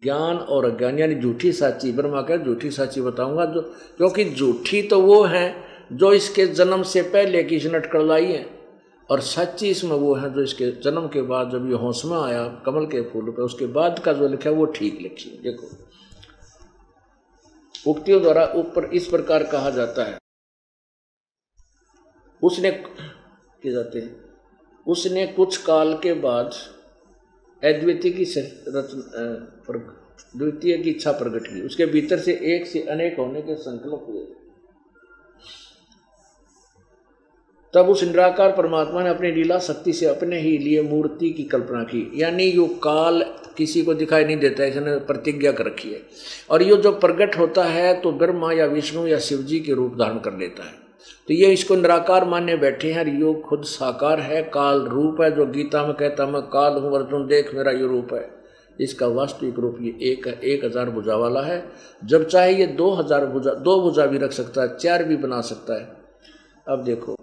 ज्ञान और अज्ञान यानी झूठी साची, ब्रह्मा का झूठी साची बताऊंगा, जो क्योंकि झूठी तो वो है जो इसके जन्म से पहले की नटकड़ लाई है, और सच्ची इसमें वो है जो इसके जन्म के बाद जब ये होश में आया कमल के फूल पे, उसके बाद का जो लिखा है वो ठीक लिखी है। देखो उक्तियों द्वारा ऊपर इस प्रकार कहा जाता है, उसने किए जाते हैं, उसने कुछ काल के बाद अद्वितीय की द्वितीय की इच्छा प्रकट की, उसके भीतर से एक से अनेक होने के संकल्प हुए। तब उस निराकार परमात्मा ने अपनी लीला शक्ति से अपने ही लिए मूर्ति की कल्पना की, यानी यो काल किसी को दिखाई नहीं देता, इसने प्रतिज्ञा कर रखी है, और यो जो प्रकट होता है तो ब्रह्मा या विष्णु या शिव जी के रूप धारण कर लेता है। तो ये इसको निराकार मानने बैठे हैं, यो खुद साकार है, काल रूप है, जो गीता में कहता मैं काल हूँ अर्जुन देख मेरा ये रूप है। इसका वास्तविक रूप ये 1000 भुजा वाला है, जब चाहे ये 2000 भुजा, 2 भुजा भी रख सकता है, 4 भी बना सकता है। अब देखो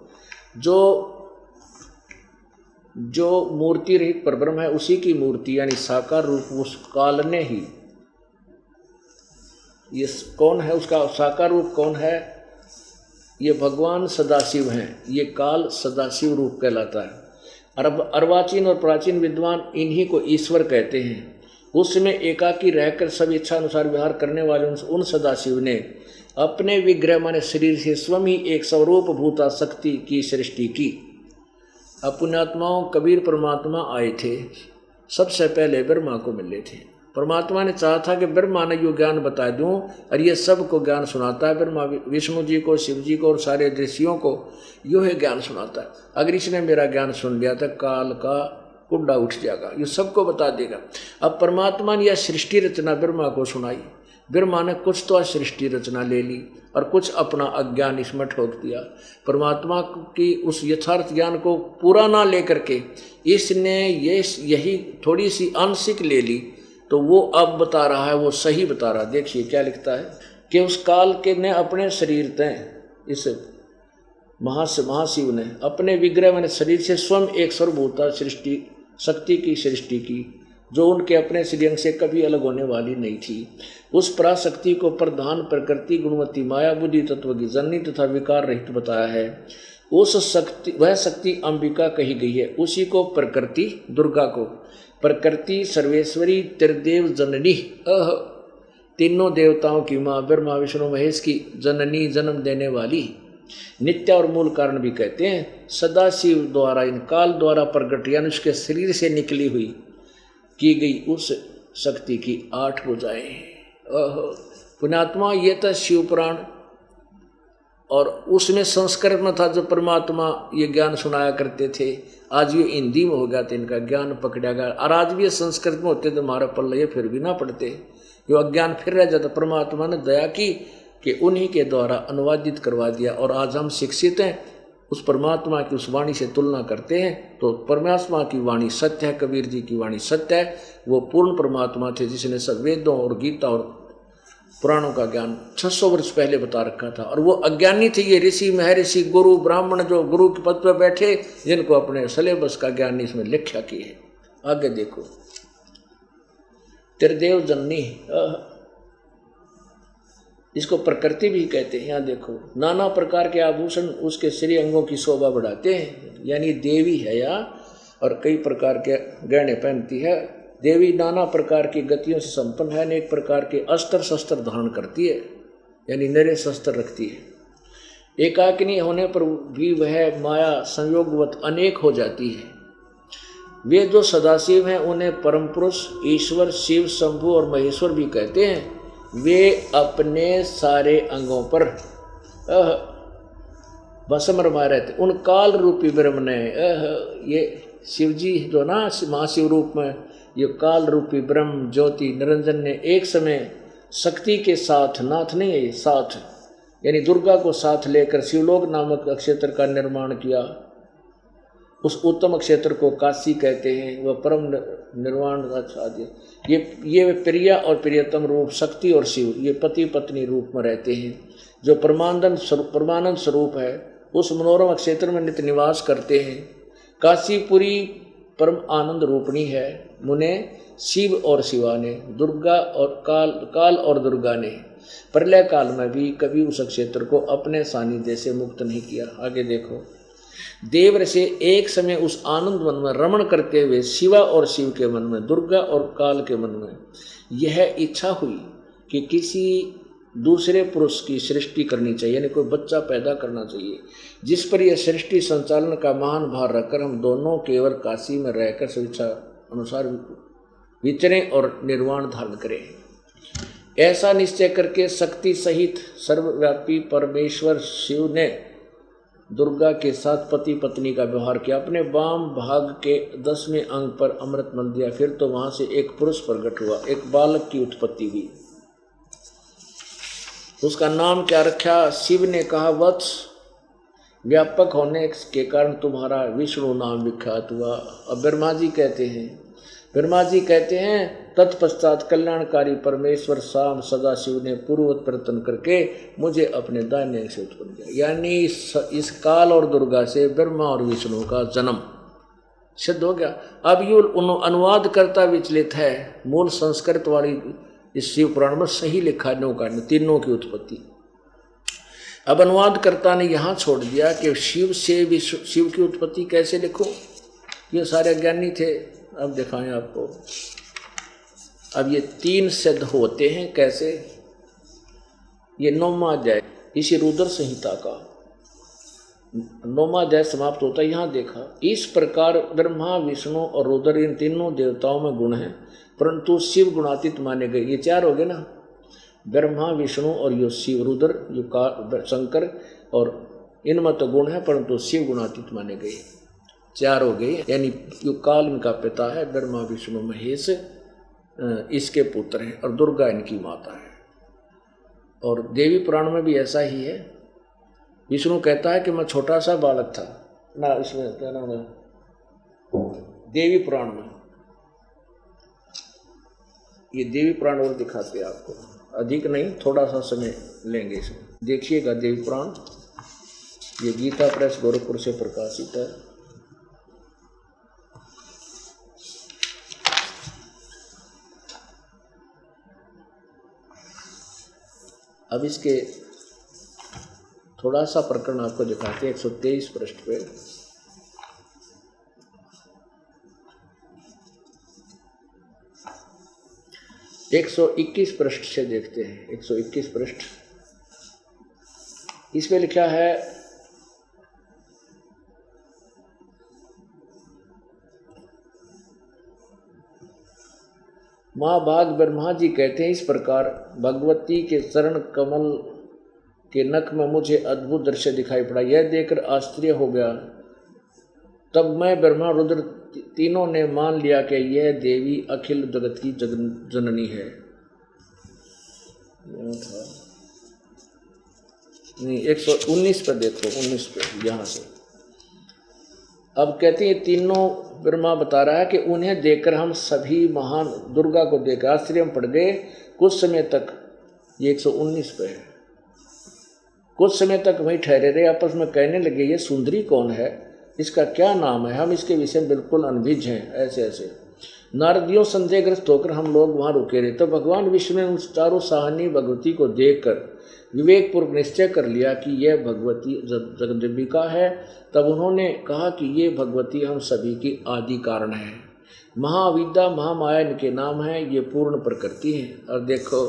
जो मूर्ति रहित परब्रह्म है उसी की मूर्ति यानी साकार रूप उस काल ने ही, ये कौन है उसका साकार रूप कौन है, ये भगवान सदाशिव हैं, ये काल सदाशिव रूप कहलाता है। अर्वाचीन और प्राचीन विद्वान इन्हीं को ईश्वर कहते हैं। उसमें एकाकी रहकर सब इच्छा अनुसार व्यवहार करने वाले उन सदाशिव ने अपने विग्रह माने शरीर से स्वयं ही एक स्वरूप भूता शक्ति की सृष्टि की। पुण्यात्माओं कबीर परमात्मा आए थे, सबसे पहले ब्रह्मा को मिले थे। परमात्मा ने चाहा था कि ब्रह्मा ने यो ज्ञान बता दूं, और ये सबको ज्ञान सुनाता है। ब्रह्मा विष्णु जी को, शिव जी को और सारे ऋषियों को यो है ज्ञान सुनाता है। अगर इसने मेरा ज्ञान सुन लिया तो काल का कुंडा उठ जाएगा, ये सबको बता देगा। अब परमात्मा ने यह सृष्टि रचना ब्रह्मा को सुनाई। ब्रह्मा ने कुछ तो सृष्टि रचना ले ली और कुछ अपना अज्ञान इसमें ठोक दिया। परमात्मा की उस यथार्थ ज्ञान को पूरा ना लेकर के इसने यही थोड़ी सी आंशिक ले ली, तो वो अब बता रहा है, वो सही बता रहा है। देखिए क्या लिखता है कि उस काल के ने अपने शरीर तय इस महाशिव ने अपने विग्रह मैंने शरीर से स्वयं एक सर्वभूता सृष्टि शक्ति की सृष्टि की, जो उनके अपने श्रीअंग से कभी अलग होने वाली नहीं थी। उस पराशक्ति को प्रधान प्रकृति गुणवती माया बुद्धि तत्व की जननी तथा विकार रहित बताया है। उस शक्ति वह शक्ति अंबिका कही गई है, उसी को प्रकृति दुर्गा को प्रकृति सर्वेश्वरी त्रिदेव जननी तीनों देवताओं की माँ ब्रह्मा विष्णु महेश की जननी जन्म देने वाली नित्य और मूल कारण भी कहते हैं। सदाशिव द्वारा इन काल द्वारा प्रकट यानी उसके शरीर से निकली हुई की गई उस शक्ति की 8 भुजाएं। पुण्यात्मा ये था शिव पुराण, और उसमें संस्कृत में था जो परमात्मा ये ज्ञान सुनाया करते थे। आज ये हिंदी में हो गया तो इनका ज्ञान पकड़ा गया, और आज भी ये संस्कृत में होते तो हमारा पल्ले फिर भी ना पढ़ते, ये अज्ञान फिर रह जाता। परमात्मा ने दया की कि उन्हीं के द्वारा अनुवादित करवा दिया, और आज हम शिक्षित हैं, उस परमात्मा की उस वाणी से तुलना करते हैं तो परमात्मा की वाणी सत्य है, कबीर जी की वाणी सत्य है। वो पूर्ण परमात्मा थे जिसने सब वेदों और गीता और पुराणों का ज्ञान 600 वर्ष पहले बता रखा था, और वो अज्ञानी थे ये ऋषि महर्षि गुरु ब्राह्मण जो गुरु के पद पर बैठे, जिनको अपने सिलेबस का ज्ञान इसमें लिखा की है। आगे देखो त्रिदेव जननी, इसको प्रकृति भी कहते हैं। यहाँ देखो नाना प्रकार के आभूषण उसके श्री अंगों की शोभा बढ़ाते हैं, यानी देवी है या, और कई प्रकार के गहने पहनती है। देवी नाना प्रकार की गतियों से संपन्न है, अनेक प्रकार के अस्त्र शस्त्र धारण करती है, यानी नरे शस्त्र रखती है। एकाकिनी होने पर भी वह माया संयोगवत अनेक हो जाती है। वे जो सदाशिव हैं उन्हें परम पुरुष ईश्वर शिव शंभु और महेश्वर भी कहते हैं। वे अपने सारे अंगों पर भस्म रमाए रहते। उन काल रूपी ब्रह्म ने ये शिव जी जो ना महाशिव रूप में ये काल रूपी ब्रह्म ज्योति निरंजन ने एक समय शक्ति के साथ, नाथ नहीं है साथ, यानी दुर्गा को साथ लेकर शिवलोक नामक क्षेत्र का निर्माण किया। उस उत्तम क्षेत्र को काशी कहते हैं, वह परम निर्वाण आदि। ये प्रिया और प्रियतम रूप शक्ति और शिव ये पति पत्नी रूप में रहते हैं, जो परमानंद स्वरूप है। उस मनोरम क्षेत्र में नित्य निवास करते हैं। काशीपुरी परम आनंद रूपणी है। मुने शिव और शिवा ने, दुर्गा और काल और दुर्गा ने प्रलय काल में भी कभी उस क्षेत्र को अपने सानिध्य से मुक्त नहीं किया। आगे देखो, देव से एक समय उस आनंद मन में रमण करते हुए शिवा और शिव के मन में, दुर्गा और काल के मन में यह इच्छा हुई कि किसी दूसरे पुरुष की सृष्टि करनी चाहिए, यानी कोई बच्चा पैदा करना चाहिए, जिस पर यह सृष्टि संचालन का महान भार रखकर हम दोनों केवल काशी में रहकर स्वेच्छा अनुसार विचरें और निर्वाण धारण करें। ऐसा निश्चय करके शक्ति सहित सर्वव्यापी परमेश्वर शिव ने दुर्गा के साथ पति पत्नी का व्यवहार किया। अपने वाम भाग के 10वें अंग पर अमृत मल दिया। फिर तो वहां से एक पुरुष प्रकट हुआ, एक बालक की उत्पत्ति हुई। उसका नाम क्या रखा? शिव ने कहा, वत्स, व्यापक होने के कारण तुम्हारा विष्णु नाम विख्यात हुआ। अब ब्रह्मा जी कहते हैं तत्पश्चात कल्याणकारी परमेश्वर शाम सदाशिव ने पूर्ववत प्रयत्न करके मुझे अपने दाहिने अंग से उत्पन्न किया। यानी इस काल और दुर्गा से ब्रह्मा और विष्णु का जन्म सिद्ध हो गया। अब ये अनुवाद करता विचलित है, मूल संस्कृत वाली इस शिव पुराण में सही लिखा है नौका तीनों की उत्पत्ति। अब अनुवादकर्ता ने यहाँ छोड़ दिया कि शिव से शिव की उत्पत्ति कैसे लिखूं, ये सारे ज्ञानी थे। अब दिखाएं आपको। अब ये 3 सिद्ध होते हैं कैसे, ये 9वां अध्याय इसी रुद्र संहिता का 9वां अध्याय समाप्त होता है। यहाँ देखा, इस प्रकार ब्रह्मा विष्णु और रुद्र इन तीनों देवताओं में गुण हैं, परंतु शिव गुणातीत माने गए। ये 4 हो गए ना, ब्रह्मा विष्णु और यो शिव, रुद्र यो शंकर, और इनमें तो गुण है परंतु शिव गुणातीत माने गए। 4 हो गए। यानी यो काल इनका पिता है, ब्रह्मा विष्णु महेश इसके पुत्र हैं, और दुर्गा इनकी माता है। और देवी पुराण में भी ऐसा ही है। विष्णु कहता है कि मैं छोटा सा बालक था ना, इसमें क्या नाम है, देवी पुराण में, ये देवी पुराण और दिखाते हैं आपको, अधिक नहीं, थोड़ा सा समय लेंगे इसमें। देखिएगा देवी पुराण, ये गीता प्रेस गोरखपुर से प्रकाशित है। अब इसके थोड़ा सा प्रकरण आपको दिखाते हैं 123 पृष्ठ पे। एक 121 पृष्ठ से देखते हैं। 121 पृष्ठ, इसमें लिखा है, महाभाग ब्रह्मा जी कहते हैं, इस प्रकार भगवती के चरण कमल के नख में मुझे अद्भुत दृश्य दिखाई पड़ा। यह देखकर आश्चर्य हो गया। तब मैं ब्रह्मा रुद्र तीनों ने मान लिया कि यह देवी अखिल जगत की जननी है। था नहीं, 119 पर देखो, 19 पे यहाँ से। अब कहते हैं तीनों, ब्रह्मा बता रहा है कि उन्हें देखकर हम सभी महान दुर्गा को देखकर आश्चर्य में पड़ गए। कुछ समय तक, ये 119 पे है, कुछ समय तक वहीं ठहरे रहे, आपस में कहने लगे, ये सुंदरी कौन है, इसका क्या नाम है, हम इसके विषय में बिल्कुल अनभिज्ञ हैं। ऐसे ऐसे नारदियों संदेहग्रस्त होकर हम लोग वहाँ रुके रहे। तो भगवान विष्णु ने उन चारों साहनी भगवती को देखकर विवेकपूर्वक निश्चय कर लिया कि यह भगवती जगदम्बिका है। तब उन्होंने कहा कि ये भगवती हम सभी की आदि कारण है, महाविद्या महामाया इनके नाम है, ये पूर्ण प्रकृति है। और देखो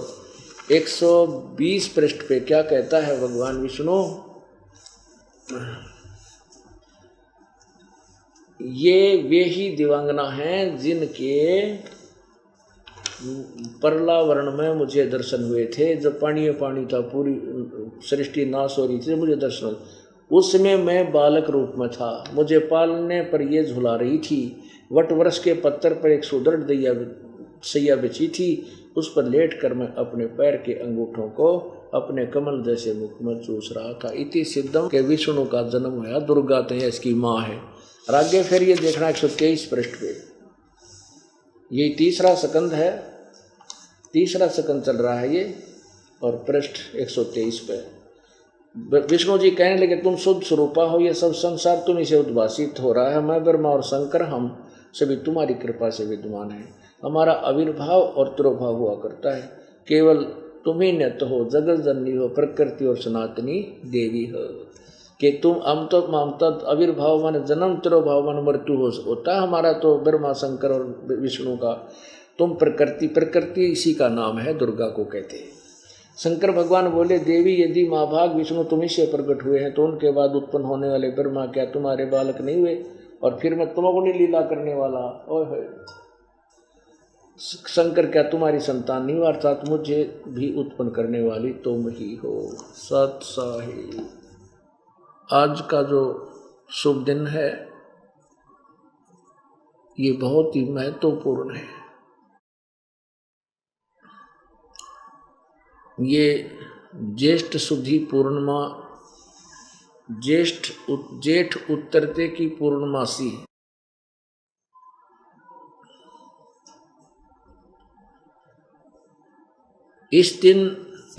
120 पृष्ठ पे क्या कहता है भगवान विष्णु, ये वे ही दिव्यांगना हैं जिनके परलावरण में मुझे दर्शन हुए थे, जब पानी पानी था, पूरी सृष्टि नाश हो रही थी, मुझे दर्शन हुए। उस समय मैं बालक रूप में था, मुझे पालने पर ये झुला रही थी। वट वृक्ष के पत्थर पर एक सुदृढ़ सैया बिछी थी, उस पर लेटकर मैं अपने पैर के अंगूठों को अपने कमल जैसे मुख में चूस रहा था। इति सिद्धम के विष्णु का जन्म हुआ, दुर्गा तो इसकी माँ है। और आगे फिर ये देखना 123 पृष्ठ पे, ये तीसरा स्कंद है, तीसरा स्कंद चल रहा है ये, और पृष्ठ 123 पे विष्णु जी कहने लगे, तुम शुद्ध स्वरूपा हो, ये सब संसार तुम इसे उद्भासित हो रहा है। मैं ब्रह्मा और शंकर हम सभी तुम्हारी कृपा से विद्यमान है। हमारा आविर्भाव और तिरोभाव हुआ करता है, केवल तुम्ही नित्य हो, जगत जननी हो, प्रकृति और सनातनी देवी हो। कि तुम हम तो आविर्भाव मान जन्म, तिरोभाव मान मृत्यु होता है हमारा, तो ब्रह्मा शंकर और विष्णु का। तुम प्रकृति, प्रकृति इसी का नाम है, दुर्गा को कहते हैं। शंकर भगवान बोले, देवी यदि माँ भाग विष्णु तुम्ही से प्रकट हुए हैं, तो उनके बाद उत्पन्न होने वाले ब्रह्मा क्या तुम्हारे बालक नहीं हुए? और फिर मैं तुमको लीला करने वाला, ओह शंकर क्या तुम्हारी संतान नहीं, अर्थात मुझे भी उत्पन्न करने वाली तुम ही हो। सत साहिब। आज का जो शुभ दिन है ये बहुत ही महत्वपूर्ण है। ये ज्येष्ठ शुद्धि पूर्णिमा, जेठ उतरते की पूर्णमासी है। इस दिन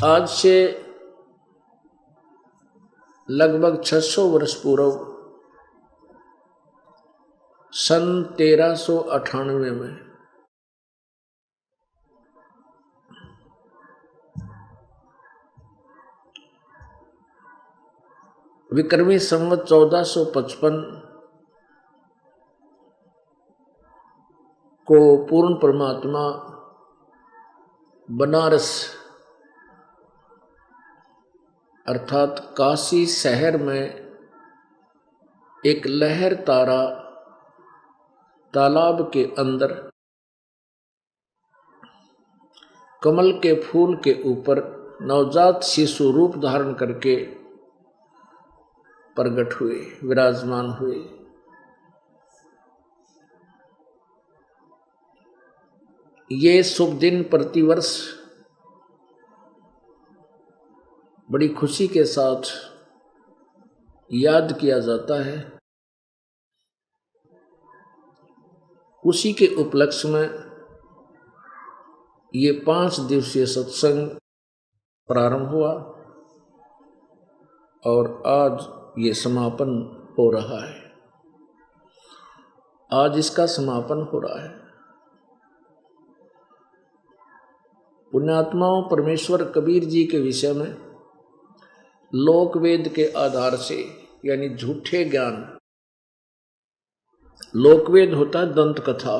आज से लगभग 600 वर्ष पूर्व सन 1398 में विक्रमी संवत 1455 को पूर्ण परमात्मा बनारस अर्थात काशी शहर में एक लहर तारा तालाब के अंदर कमल के फूल के ऊपर नवजात शिशु रूप धारण करके प्रकट हुए, विराजमान हुए। ये शुभ दिन प्रतिवर्ष बड़ी खुशी के साथ याद किया जाता है। उसी के उपलक्ष्य में ये 5 दिवसीय सत्संग प्रारंभ हुआ और आज ये समापन हो रहा है। आज इसका समापन हो रहा है। पुण्यात्माओं, परमेश्वर कबीर जी के विषय में लोक वेद के आधार से, यानी झूठे ज्ञान, लोकवेद होता है दंत कथा,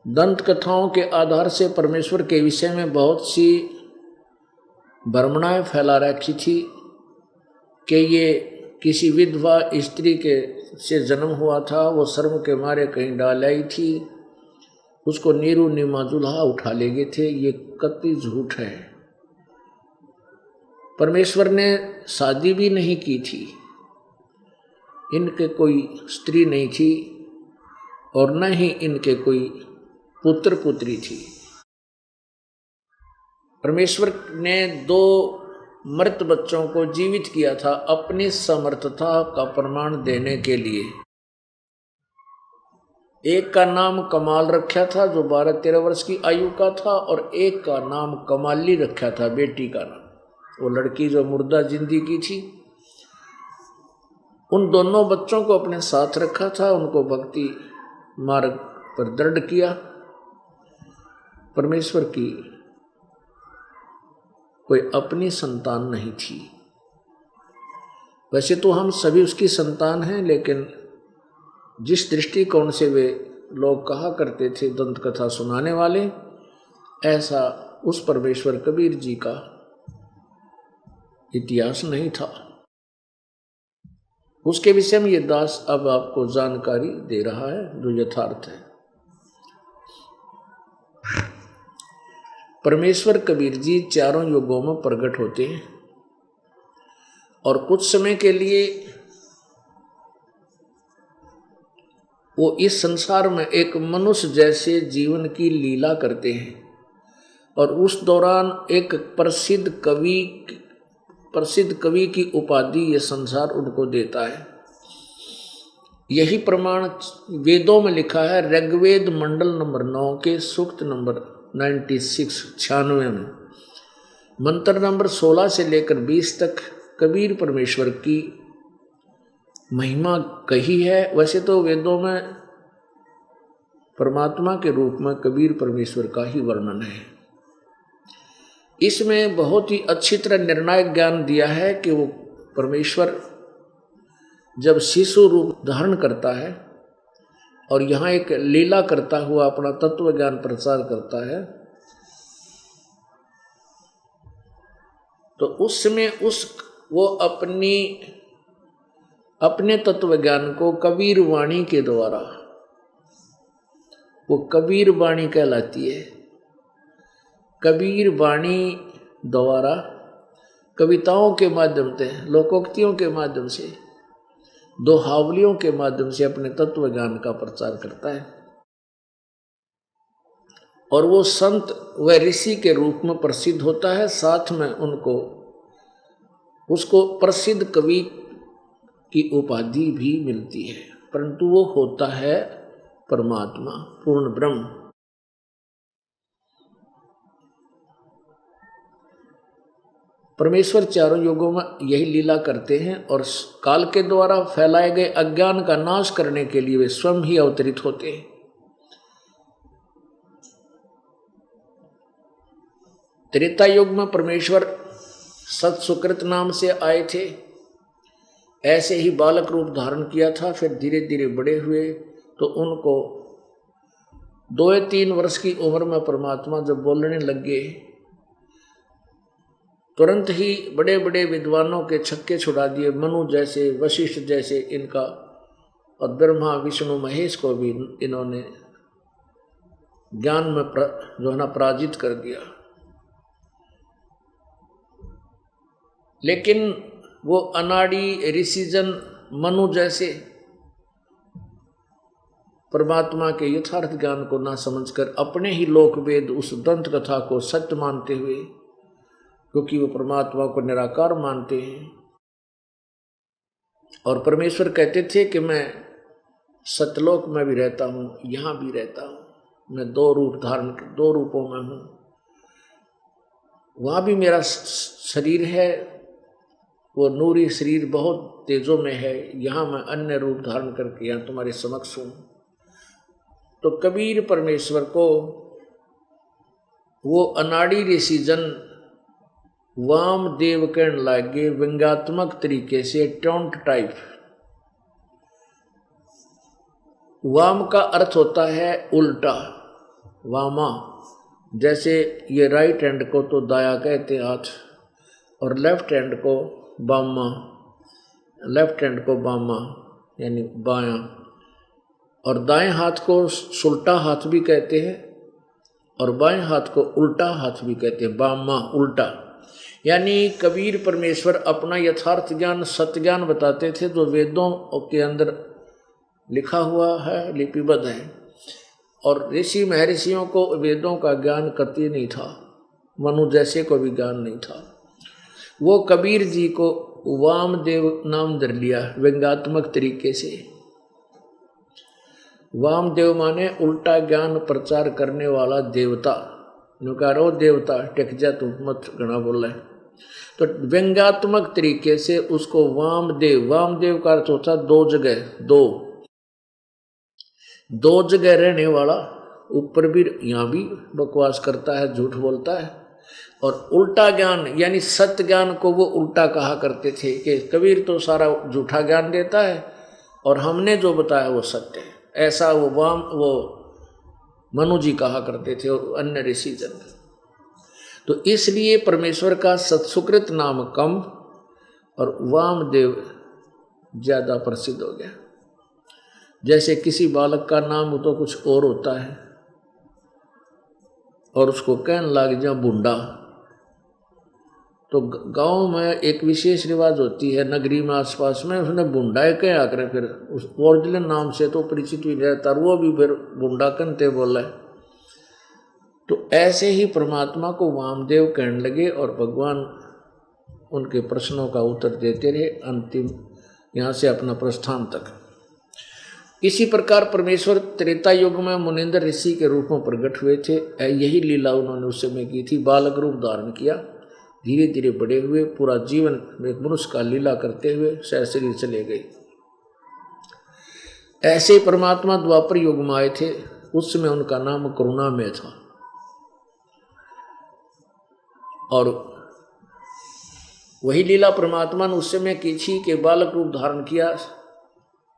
दंत कथाओं के आधार से परमेश्वर के विषय में बहुत सी भ्रमणाएं फैला रखी थी कि ये किसी विधवा स्त्री के से जन्म हुआ था, वो शर्म के मारे कहीं डाल आई थी, उसको नीरू नीमा दुल्हा उठा ले गए थे। ये कतई झूठ है। परमेश्वर ने शादी भी नहीं की थी, इनके कोई स्त्री नहीं थी और न ही इनके कोई पुत्र पुत्री थी। परमेश्वर ने 2 मृत बच्चों को जीवित किया था अपनी समर्थता का प्रमाण देने के लिए। एक का नाम कमाल रखा था जो 12-13 वर्ष की आयु का था, और एक का नाम कमाली रखा था, बेटी का नाम। वो लड़की जो मुर्दा जिंदगी थी, उन दोनों बच्चों को अपने साथ रखा था, उनको भक्ति मार्ग पर दृढ़ किया। परमेश्वर की कोई अपनी संतान नहीं थी। वैसे तो हम सभी उसकी संतान हैं, लेकिन जिस दृष्टिकोण से वे लोग कहा करते थे दंत कथा सुनाने वाले, ऐसा उस परमेश्वर कबीर जी का इतिहास नहीं था। उसके विषय में ये दास अब आपको जानकारी दे रहा है जो यथार्थ है। परमेश्वर कबीर जी 4 युगों में प्रकट होते हैं और कुछ समय के लिए वो इस संसार में एक मनुष्य जैसे जीवन की लीला करते हैं, और उस दौरान एक प्रसिद्ध कवि की उपाधि ये संसार उनको देता है। यही प्रमाण वेदों में लिखा है। ऋग्वेद मंडल नंबर 9 के सूक्त नंबर 96 में मंत्र नंबर 16 से लेकर 20 तक कबीर परमेश्वर की महिमा कही है। वैसे तो वेदों में परमात्मा के रूप में कबीर परमेश्वर का ही वर्णन है। इसमें बहुत ही अच्छी तरह निर्णायक ज्ञान दिया है कि वो परमेश्वर जब शिशु रूप धारण करता है और यहाँ एक लीला करता हुआ अपना तत्व ज्ञान प्रचार करता है, तो उस समय वो अपने तत्व ज्ञान को कबीर वाणी के द्वारा, वो कबीर वाणी कहलाती है। कबीर वाणी द्वारा कविताओं के माध्यम से, लोकोक्तियों के माध्यम से, दोहावलियों के माध्यम से अपने तत्व ज्ञान का प्रचार करता है। और वो संत व ऋषि के रूप में प्रसिद्ध होता है। साथ में उसको प्रसिद्ध कवि की उपाधि भी मिलती है, परंतु वो होता है परमात्मा, पूर्ण ब्रह्म। परमेश्वर चारों युगों में यही लीला करते हैं और काल के द्वारा फैलाए गए अज्ञान का नाश करने के लिए वे स्वयं ही अवतरित होते हैं। त्रेता युग में परमेश्वर सत सुकृत नाम से आए थे, ऐसे ही बालक रूप धारण किया था। फिर धीरे धीरे बड़े हुए तो उनको 2-3 वर्ष की उम्र में परमात्मा जब बोलने लग गए, तुरंत ही बड़े बड़े विद्वानों के छक्के छुड़ा दिए। मनु जैसे, वशिष्ठ जैसे इनका, और ब्रह्मा विष्णु महेश को भी इन्होंने ज्ञान में जो है ना पराजित कर दिया। लेकिन वो अनाड़ी ऋषिजन मनु जैसे परमात्मा के यथार्थ ज्ञान को ना समझकर अपने ही लोक वेद उस दंत कथा को सत्य मानते हुए, क्योंकि वो परमात्मा को निराकार मानते हैं, और परमेश्वर कहते थे कि मैं सतलोक में भी रहता हूँ, यहाँ भी रहता हूँ, मैं 2 रूपों में हूँ, वहाँ भी मेरा शरीर है, वो नूरी शरीर बहुत तेजों में है, यहाँ मैं अन्य रूप धारण करके यहाँ तुम्हारे समक्ष हूँ। तो कबीर परमेश्वर को वो अनाड़ी ऋषिजन वामदेव कहने लगे, व्यंग्यात्मक तरीके से, टोंट टाइप। वाम का अर्थ होता है उल्टा, वामा, जैसे ये राइट हैंड को तो दाया कहते हैं हाथ, और लेफ्ट हैंड को बामा, लेफ्ट हैंड को बामा यानी बायां, और दाएं हाथ को सुल्टा हाथ भी कहते हैं, और बाएं हाथ को उल्टा हाथ भी कहते हैं, बामा उल्टा। यानी कबीर परमेश्वर अपना यथार्थ ज्ञान, सत्य ज्ञान बताते थे, जो वेदों के अंदर लिखा हुआ है, लिपिबद्ध है। और ऋषि महर्षियों को वेदों का ज्ञान कतई नहीं था, मनु जैसे को भी ज्ञान नहीं था। वो कबीर जी को वामदेव नाम धर लिया व्यंग्यात्मक तरीके से। वामदेव माने उल्टा ज्ञान प्रचार करने वाला देवता। नुकारो देवता टेक जा, तू मत घना बोल रहे। तो व्यंग्यात्मक तरीके से उसको वामदेव, वामदेव का अर्थ होता 2 जगह, 2 जगह रहने वाला, ऊपर भी यहाँ भी बकवास करता है, झूठ बोलता है। और उल्टा ज्ञान यानी सत्य ज्ञान को वो उल्टा कहा करते थे कि कबीर तो सारा झूठा ज्ञान देता है और हमने जो बताया वो सत्य है। ऐसा वो मनु जी कहा करते थे और अन्य ऋषि जन। तो इसलिए परमेश्वर का सत्सुकृत नाम कम और वामदेव ज़्यादा प्रसिद्ध हो गया। जैसे किसी बालक का नाम तो कुछ और होता है और उसको कहने लग जा बूढ़ा, तो गांव में एक विशेष रिवाज होती है, नगरी में आसपास में, उसने बुंडा के आकर फिर उस ओरिजिनल नाम से तो परिचित भी नहीं रहता, वो भी फिर बुंडा कनते बोला है। तो ऐसे ही परमात्मा को वामदेव कहने लगे और भगवान उनके प्रश्नों का उत्तर देते रहे अंतिम यहाँ से अपना प्रस्थान तक। इसी प्रकार परमेश्वर त्रेता युग में मुनिंद्र ऋषि के रूप में प्रकट हुए थे। यही लीला उन्होंने उस समय की थी, बालक रूप धारण किया, धीरे धीरे बड़े हुए, पूरा जीवन एक मनुष्य का लीला करते हुए सहशरीर चले गए। ऐसे परमात्मा द्वापर युग में आए थे, उस समय उनका नाम करुणामय था। और वही लीला परमात्मा ने उस समय की थी कि बालक रूप धारण किया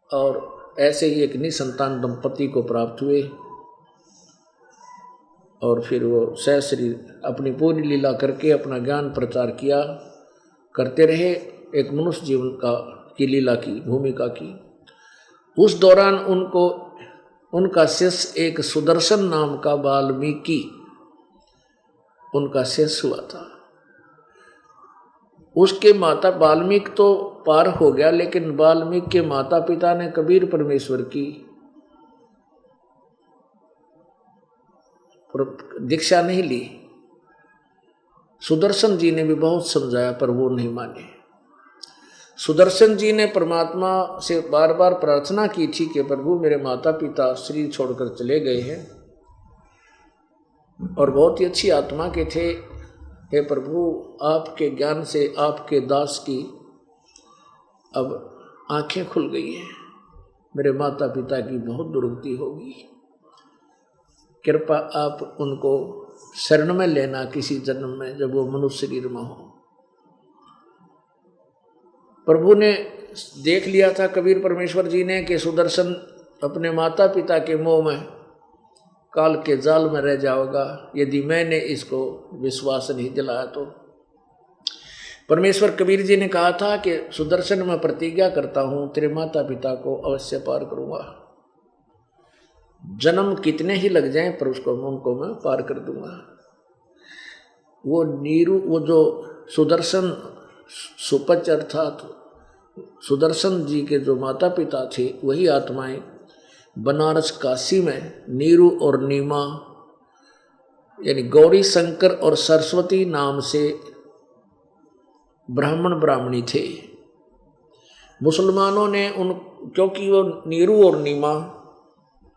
और ऐसे ही एक निसंतान दंपति को प्राप्त हुए। और फिर वो सहस्री अपनी पूरी लीला करके अपना ज्ञान प्रचार किया करते रहे, एक मनुष्य जीवन की लीला की भूमिका की। उस दौरान उनका शिष्य एक सुदर्शन नाम का वाल्मीकि उनका शिष्य हुआ था। उसके माता वाल्मीकि तो पार हो गया, लेकिन वाल्मीकि के माता पिता ने कबीर परमेश्वर की दीक्षा नहीं ली। सुदर्शन जी ने भी बहुत समझाया पर वो नहीं माने। सुदर्शन जी ने परमात्मा से बार बार प्रार्थना की थी कि प्रभु मेरे माता पिता शरीर छोड़कर चले गए हैं और बहुत ही अच्छी आत्मा के थे, हे प्रभु आपके ज्ञान से आपके दास की अब आंखें खुल गई हैं, मेरे माता पिता की बहुत दुर्गति होगी, कृपा आप उनको शरण में लेना किसी जन्म में जब वो मनुष्य शरीर में हो। प्रभु ने देख लिया था कबीर परमेश्वर जी ने कि सुदर्शन अपने माता पिता के मोह में काल के जाल में रह जाओगा यदि मैंने इसको विश्वास नहीं दिलाया तो। परमेश्वर कबीर जी ने कहा था कि सुदर्शन मैं प्रतिज्ञा करता हूं तेरे माता पिता को अवश्य पार करूंगा, जन्म कितने ही लग जाएं पर उनको मैं पार कर दूंगा। वो जो सुदर्शन सुपच अर्थात सुदर्शन जी के जो माता पिता थे वही आत्माएं बनारस काशी में नीरू और नीमा यानी गौरी शंकर और सरस्वती नाम से ब्राह्मण ब्राह्मणी थे। मुसलमानों ने क्योंकि वो नीरू और नीमा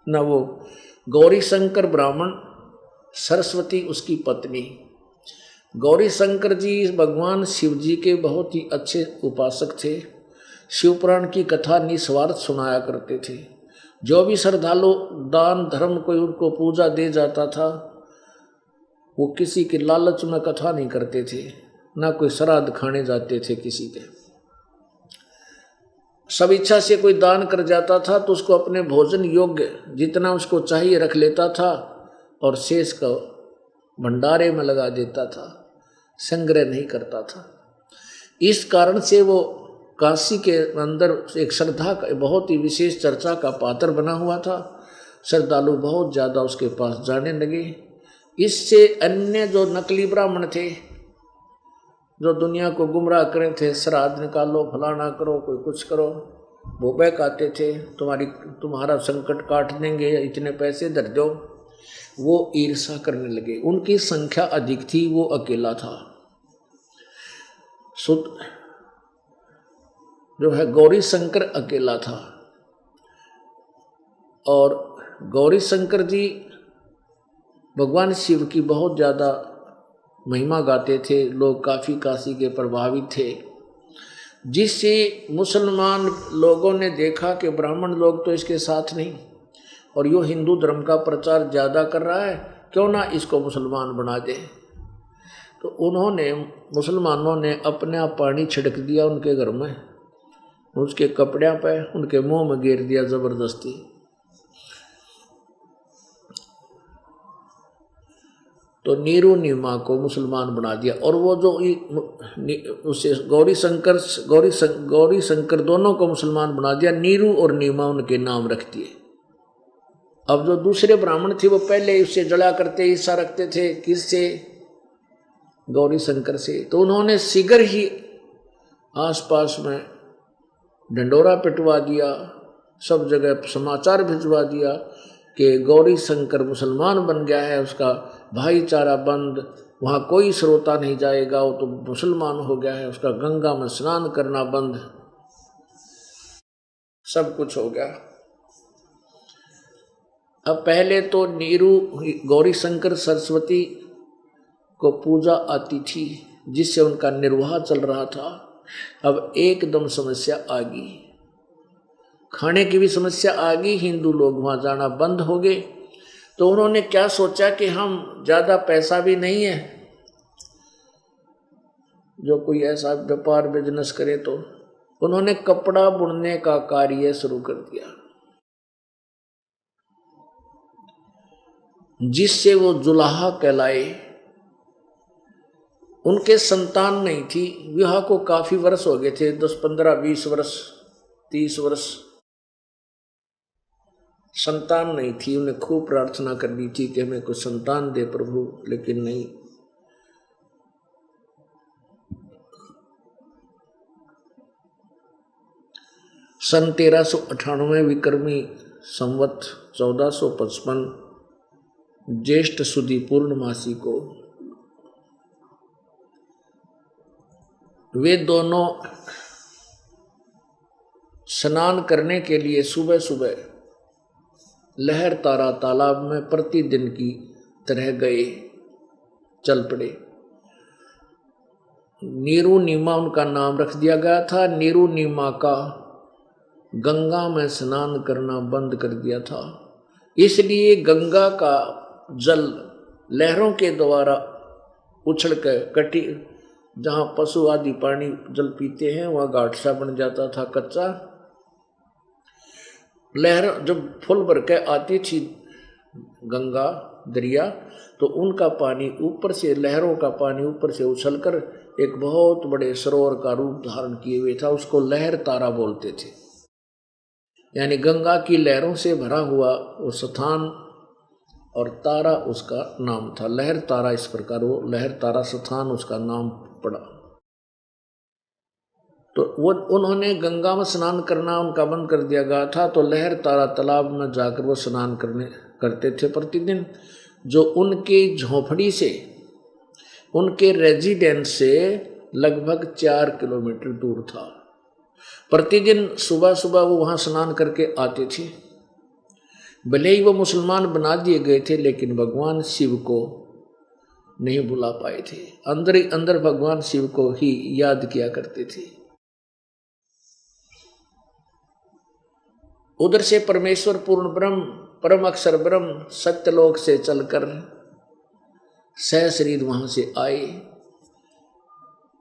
न वो गौरी शंकर ब्राह्मण, सरस्वती उसकी पत्नी। गौरी शंकर जी भगवान शिव जी के बहुत ही अच्छे उपासक थे, शिवपुराण की कथा निस्वार्थ सुनाया करते थे। जो भी श्रद्धालु दान धर्म कोई उनको पूजा दे जाता था वो किसी के लालच में कथा नहीं करते थे, ना कोई श्राद्ध खाने जाते थे किसी के। सब इच्छा से कोई दान कर जाता था तो उसको अपने भोजन योग्य जितना उसको चाहिए रख लेता था और शेष का भंडारे में लगा देता था, संग्रह नहीं करता था। इस कारण से वो काशी के अंदर एक श्रद्धा का बहुत ही विशेष चर्चा का पात्र बना हुआ था। श्रद्धालु बहुत ज़्यादा उसके पास जाने लगे। इससे अन्य जो नकली ब्राह्मण थे जो दुनिया को गुमराह करे थे, श्राद्ध निकालो फलाना करो कोई कुछ करो, वो बहकाते थे तुम्हारा संकट काट देंगे, इतने पैसे दर दो, वो ईर्षा करने लगे। उनकी संख्या अधिक थी, वो अकेला था। जो है गौरी शंकर अकेला था और गौरी शंकर जी भगवान शिव की बहुत ज़्यादा महिमा गाते थे। लोग काफ़ी काशी के प्रभावित थे, जिससे मुसलमान लोगों ने देखा कि ब्राह्मण लोग तो इसके साथ नहीं और यो हिंदू धर्म का प्रचार ज़्यादा कर रहा है, क्यों ना इसको मुसलमान बना दे। तो मुसलमानों ने अपने आप पानी छिड़क दिया उनके घर में, उसके कपड़े पे उनके मुंह में गिर दिया ज़बरदस्ती। तो नीरू नीमा को मुसलमान बना दिया और वो जो उसे गौरी शंकर दोनों को मुसलमान बना दिया, नीरू और नीमा उनके नाम रख दिए। अब जो दूसरे ब्राह्मण थे वो पहले उससे जड़ा करते ईर्षा रखते थे, किससे? गौरी शंकर से। तो उन्होंने शीघ्र ही आसपास में ढंडोरा पिटवा दिया, सब जगह समाचार भिजवा दिया कि गौरी शंकर मुसलमान बन गया है, उसका भाईचारा बंद, वहाँ कोई श्रोता नहीं जाएगा, वो तो मुसलमान हो गया है, उसका गंगा में स्नान करना बंद, सब कुछ हो गया। अब पहले तो नीरू गौरी शंकर सरस्वती को पूजा आती थी जिससे उनका निर्वाह चल रहा था। अब एकदम समस्या आ गई। खाने की भी समस्या आ गई, हिंदू लोग वहाँ जाना बंद हो गए। तो उन्होंने क्या सोचा कि हम ज़्यादा पैसा भी नहीं है जो कोई ऐसा व्यापार बिजनेस करे, तो उन्होंने कपड़ा बुनने का कार्य शुरू कर दिया, जिससे वो जुलाहा कहलाए। उनके संतान नहीं थी, विवाह को काफी वर्ष हो गए थे, 10, 15, 20 वर्ष, 30 वर्ष, संतान नहीं थी। उन्हें खूब प्रार्थना करनी थी कि हमें कुछ संतान दे प्रभु, लेकिन नहीं। सन 1398 विक्रमी संवत 1455 ज्येष्ठ सुदी पूर्णमासी को वे दोनों स्नान करने के लिए सुबह सुबह लहर तारा तालाब में प्रतिदिन की तरह गए, चल पड़े। नीरू नीमा उनका नाम रख दिया गया था। नीरू नीमा का गंगा में स्नान करना बंद कर दिया था, इसलिए गंगा का जल लहरों के द्वारा उछल कर कटी, जहाँ पशु आदि पानी जल पीते हैं वहाँ घाट सा बन जाता था कच्चा। लहर जब फुल भर के आती थी गंगा दरिया, तो उनका पानी ऊपर से, लहरों का पानी ऊपर से उछलकर एक बहुत बड़े सरोवर का रूप धारण किए हुए था। उसको लहर तारा बोलते थे, यानी गंगा की लहरों से भरा हुआ वो स्थान, और तारा उसका नाम था। लहर तारा, इस प्रकार वो लहर तारा स्थान उसका नाम पड़ा। तो वो उन्होंने गंगा में स्नान करना उनका बंद कर दिया गया था, तो लहर तारा तालाब में जाकर वो स्नान करते थे प्रतिदिन, जो उनके झोंपड़ी से, उनके रेजिडेंस से लगभग 4 किलोमीटर दूर था। प्रतिदिन सुबह सुबह वो वहाँ स्नान करके आते थे। भले ही वो मुसलमान बना दिए गए थे, लेकिन भगवान शिव को नहीं भुला पाए थे। अंदर ही अंदर भगवान शिव को ही याद किया करते थे। उधर से परमेश्वर पूर्ण ब्रह्म, परम अक्षर ब्रह्म सत्यलोक से चलकर सहशरीर वहां से आए।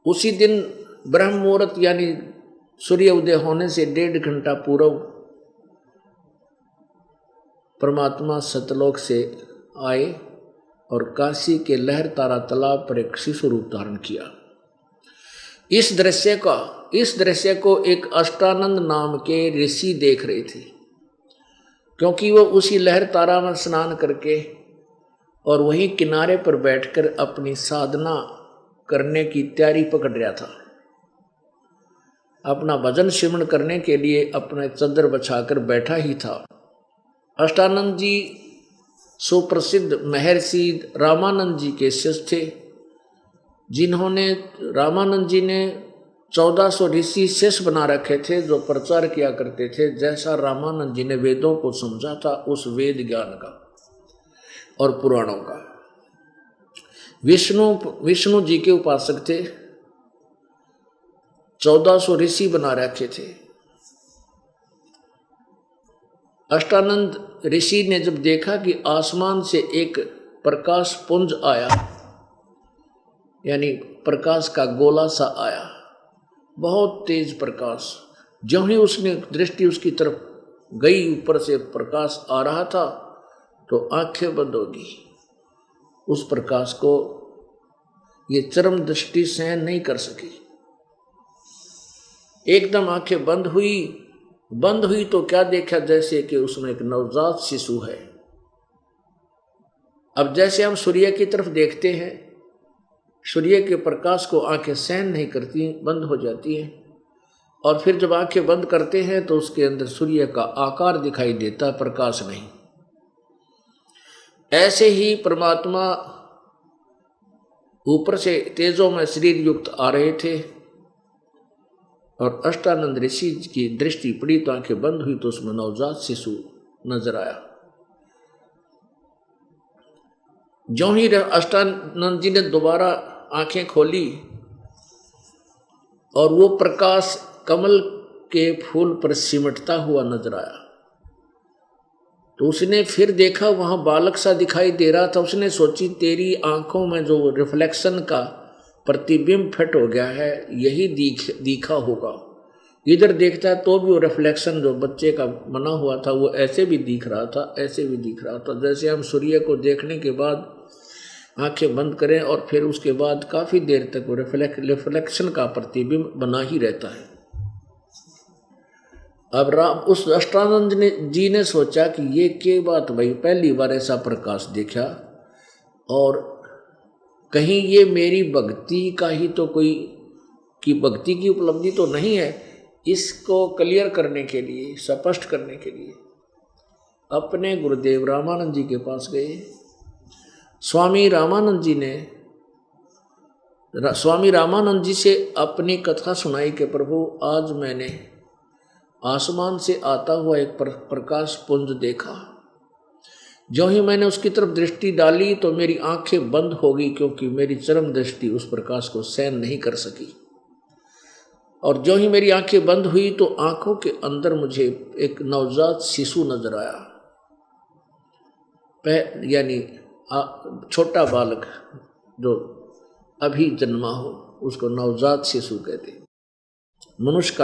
उसी दिन ब्रह्म मुहूर्त यानी सूर्य उदय होने से 1.5 घंटा पूर्व परमात्मा सतलोक से आए और काशी के लहर तारा तालाब पर एक शिशु रूप धारण किया। इस दृश्य को एक अष्टानंद नाम के ऋषि देख रहे थे, क्योंकि वो उसी लहर तारा में स्नान करके और वहीं किनारे पर बैठकर अपनी साधना करने की तैयारी पकड़ रहा था। अपना भजन सिमरन करने के लिए अपने चद्दर बिछाकर बैठा ही था। अष्टानंद जी सुप्रसिद्ध महर्षि रामानंद जी के शिष्य थे, जिन्होंने रामानंद जी ने 1400 ऋषि शिष्य बना रखे थे, जो प्रचार किया करते थे जैसा रामानंद जी ने वेदों को समझा था, उस वेद ज्ञान का और पुराणों का। विष्णु जी के उपासक थे, 1400 ऋषि बना रखे थे। अष्टानंद ऋषि ने जब देखा कि आसमान से एक प्रकाश पुंज आया, यानी प्रकाश का गोला सा आया, बहुत तेज प्रकाश, ज्यों ही उसने दृष्टि उसकी तरफ गई, ऊपर से प्रकाश आ रहा था, तो आंखें बंद होगी। उस प्रकाश को ये चरम दृष्टि सहन नहीं कर सकी। एकदम आंखें बंद हुई तो क्या देखा, जैसे कि उसमें एक नवजात शिशु है। अब जैसे हम सूर्य की तरफ देखते हैं, सूर्य के प्रकाश को आंखें सहन नहीं करती, बंद हो जाती हैं, और फिर जब आंखें बंद करते हैं तो उसके अंदर सूर्य का आकार दिखाई देता, प्रकाश नहीं। ऐसे ही परमात्मा ऊपर से तेजों में शरीर युक्त आ रहे थे, और अष्टानंद ऋषि की दृष्टि पड़ी तो आंखें बंद हुई, तो उसमें नवजात शिशु नजर आया। ज्यों ही अष्टानंद जी ने दोबारा आंखें खोली और वो प्रकाश कमल के फूल पर सिमटता हुआ नजर आया। तो उसने फिर देखा वहां बालक सा दिखाई दे रहा था। उसने सोची तेरी आंखों में जो रिफ्लेक्शन का प्रतिबिंब फिट हो गया है यही दिखा होगा। इधर देखता है तो भी वो रिफ्लेक्शन जो बच्चे का बना हुआ था वो ऐसे भी दिख रहा था, ऐसे भी दिख रहा था। जैसे हम सूर्य को देखने के बाद आंखें बंद करें और फिर उसके बाद काफी देर तक वो रिफ्लेक्शन का प्रतिबिंब बना ही रहता है। अब उस अष्टानंद जी ने सोचा कि ये क्या बात भाई, पहली बार ऐसा प्रकाश देखा और कहीं ये मेरी भक्ति का ही तो कोई की भक्ति की उपलब्धि तो नहीं है। इसको क्लियर करने के लिए, स्पष्ट करने के लिए अपने गुरुदेव रामानंद जी के पास गए। स्वामी रामानंद जी से अपनी कथा सुनाई कि प्रभु आज मैंने आसमान से आता हुआ एक प्रकाश पुंज देखा। जो ही मैंने उसकी तरफ दृष्टि डाली तो मेरी आंखें बंद हो गई, क्योंकि मेरी चरम दृष्टि उस प्रकाश को सहन नहीं कर सकी। और जो ही मेरी आंखें बंद हुई तो आंखों के अंदर मुझे एक नवजात शिशु नजर आया, यानी छोटा बालक जो अभी जन्मा हो उसको नवजात शिशु कहते, मनुष्य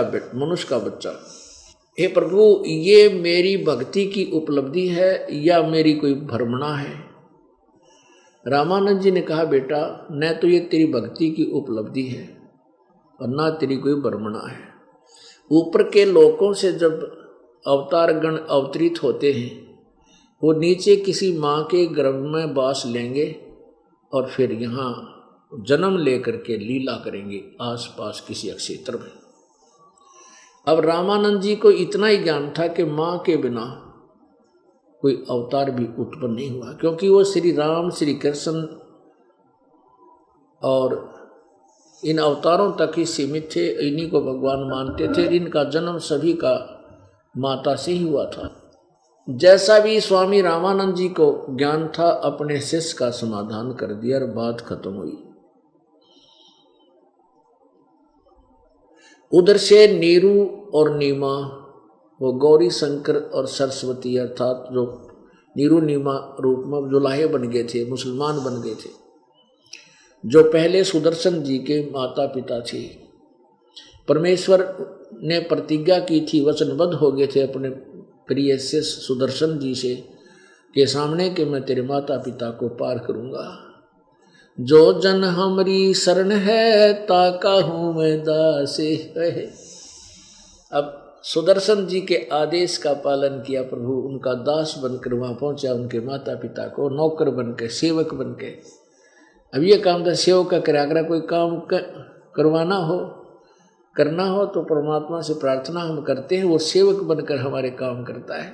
का बच्चा। हे प्रभु, ये मेरी भक्ति की उपलब्धि है या मेरी कोई भ्रमणा है? रामानंद जी ने कहा बेटा, न तो ये तेरी भक्ति की उपलब्धि है और ना तेरी कोई भ्रमणा है। ऊपर के लोकों से जब अवतार गण अवतरित होते हैं वो नीचे किसी माँ के गर्भ में बास लेंगे और फिर यहाँ जन्म लेकर के लीला करेंगे आसपास किसी क्षेत्र में। अब रामानंद जी को इतना ही ज्ञान था कि माँ के बिना कोई अवतार भी उत्पन्न नहीं हुआ, क्योंकि वो श्री राम, श्री कृष्ण और इन अवतारों तक ही सीमित थे, इन्हीं को भगवान मानते थे। इनका जन्म सभी का माता से ही हुआ था। जैसा भी स्वामी रामानंद जी को ज्ञान था अपने शिष्य का समाधान कर दिया और बात खत्म हुई। उधर से नीरू और नीमा, वो गौरी शंकर और सरस्वती अर्थात जो नीरू नीमा रूप में जुलाहे बन गए थे, मुसलमान बन गए थे, जो पहले सुदर्शन जी के माता पिता थे। परमेश्वर ने प्रतिज्ञा की थी, वचनबद्ध हो गए थे अपने प्रिय शिष्य सुदर्शन जी से के सामने कि मैं तेरे माता पिता को पार करूंगा। जो जन हमरी शरण है ताका हूँ मैं दासे है। अब सुदर्शन जी के आदेश का पालन किया प्रभु, उनका दास बनकर वहां पहुंचा, उनके माता पिता को नौकर बनकर, सेवक बनकर। अब ये काम था सेवक का करे। अगर कोई काम करवाना हो, करना हो तो परमात्मा से प्रार्थना हम करते हैं, वो सेवक बनकर हमारे काम करता है।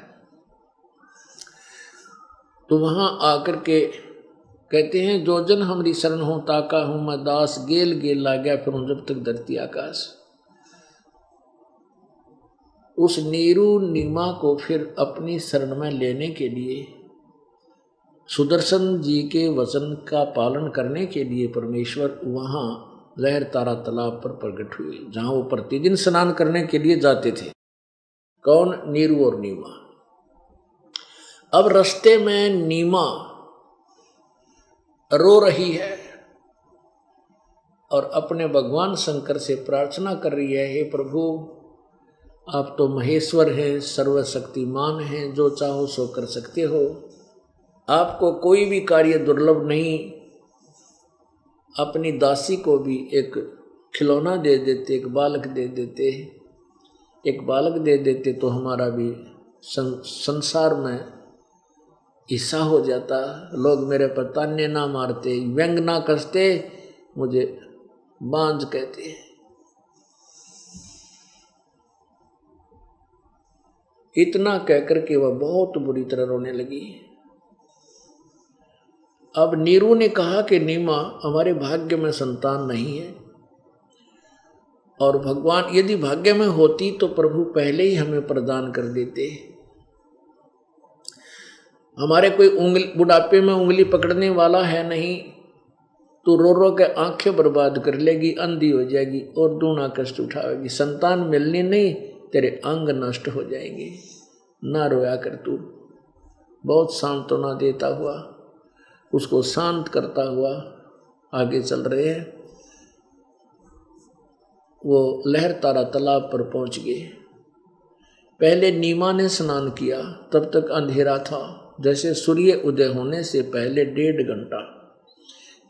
तो वहां आकर के कहते हैं जो जन हमारी शरण हो ताका हूं मैं दास, गेल गेल ला गया फिर जब तक धरती आकाश। उस नीरू नीमा को फिर अपनी शरण में लेने के लिए, सुदर्शन जी के वचन का पालन करने के लिए परमेश्वर वहां लहर तारा तालाब पर प्रकट हुए, जहां वो प्रतिदिन स्नान करने के लिए जाते थे। कौन? नीरू और नीमा। अब रास्ते में नीमा रो रही है और अपने भगवान शंकर से प्रार्थना कर रही है, हे प्रभु आप तो महेश्वर हैं, सर्वशक्तिमान हैं, जो चाहो सो कर सकते हो, आपको कोई भी कार्य दुर्लभ नहीं। अपनी दासी को भी एक खिलौना दे देते, एक बालक दे देते, एक बालक दे देते तो हमारा भी संसार में हिस्सा हो जाता। लोग मेरे पर ताने ना मारते, व्यंग ना कसते, मुझे बांझ कहते। इतना कहकर के वह बहुत बुरी तरह रोने लगी। अब नीरू ने कहा कि नीमा हमारे भाग्य में संतान नहीं है, और भगवान यदि भाग्य में होती तो प्रभु पहले ही हमें प्रदान कर देते। हमारे कोई बुढ़ापे में उंगली पकड़ने वाला है नहीं, तो रो रो के आंखें बर्बाद कर लेगी, अंधी हो जाएगी और दूना कष्ट उठाएगी। संतान मिलनी नहीं, तेरे अंग नष्ट हो जाएंगे, ना रोया कर तू। बहुत सांत्वना देता हुआ, उसको शांत करता हुआ आगे चल रहे हैं। वो लहर तारा तालाब पर पहुंच गए। पहले नीमा ने स्नान किया, तब तक अंधेरा था, जैसे सूर्य उदय होने से पहले 1.5 घंटा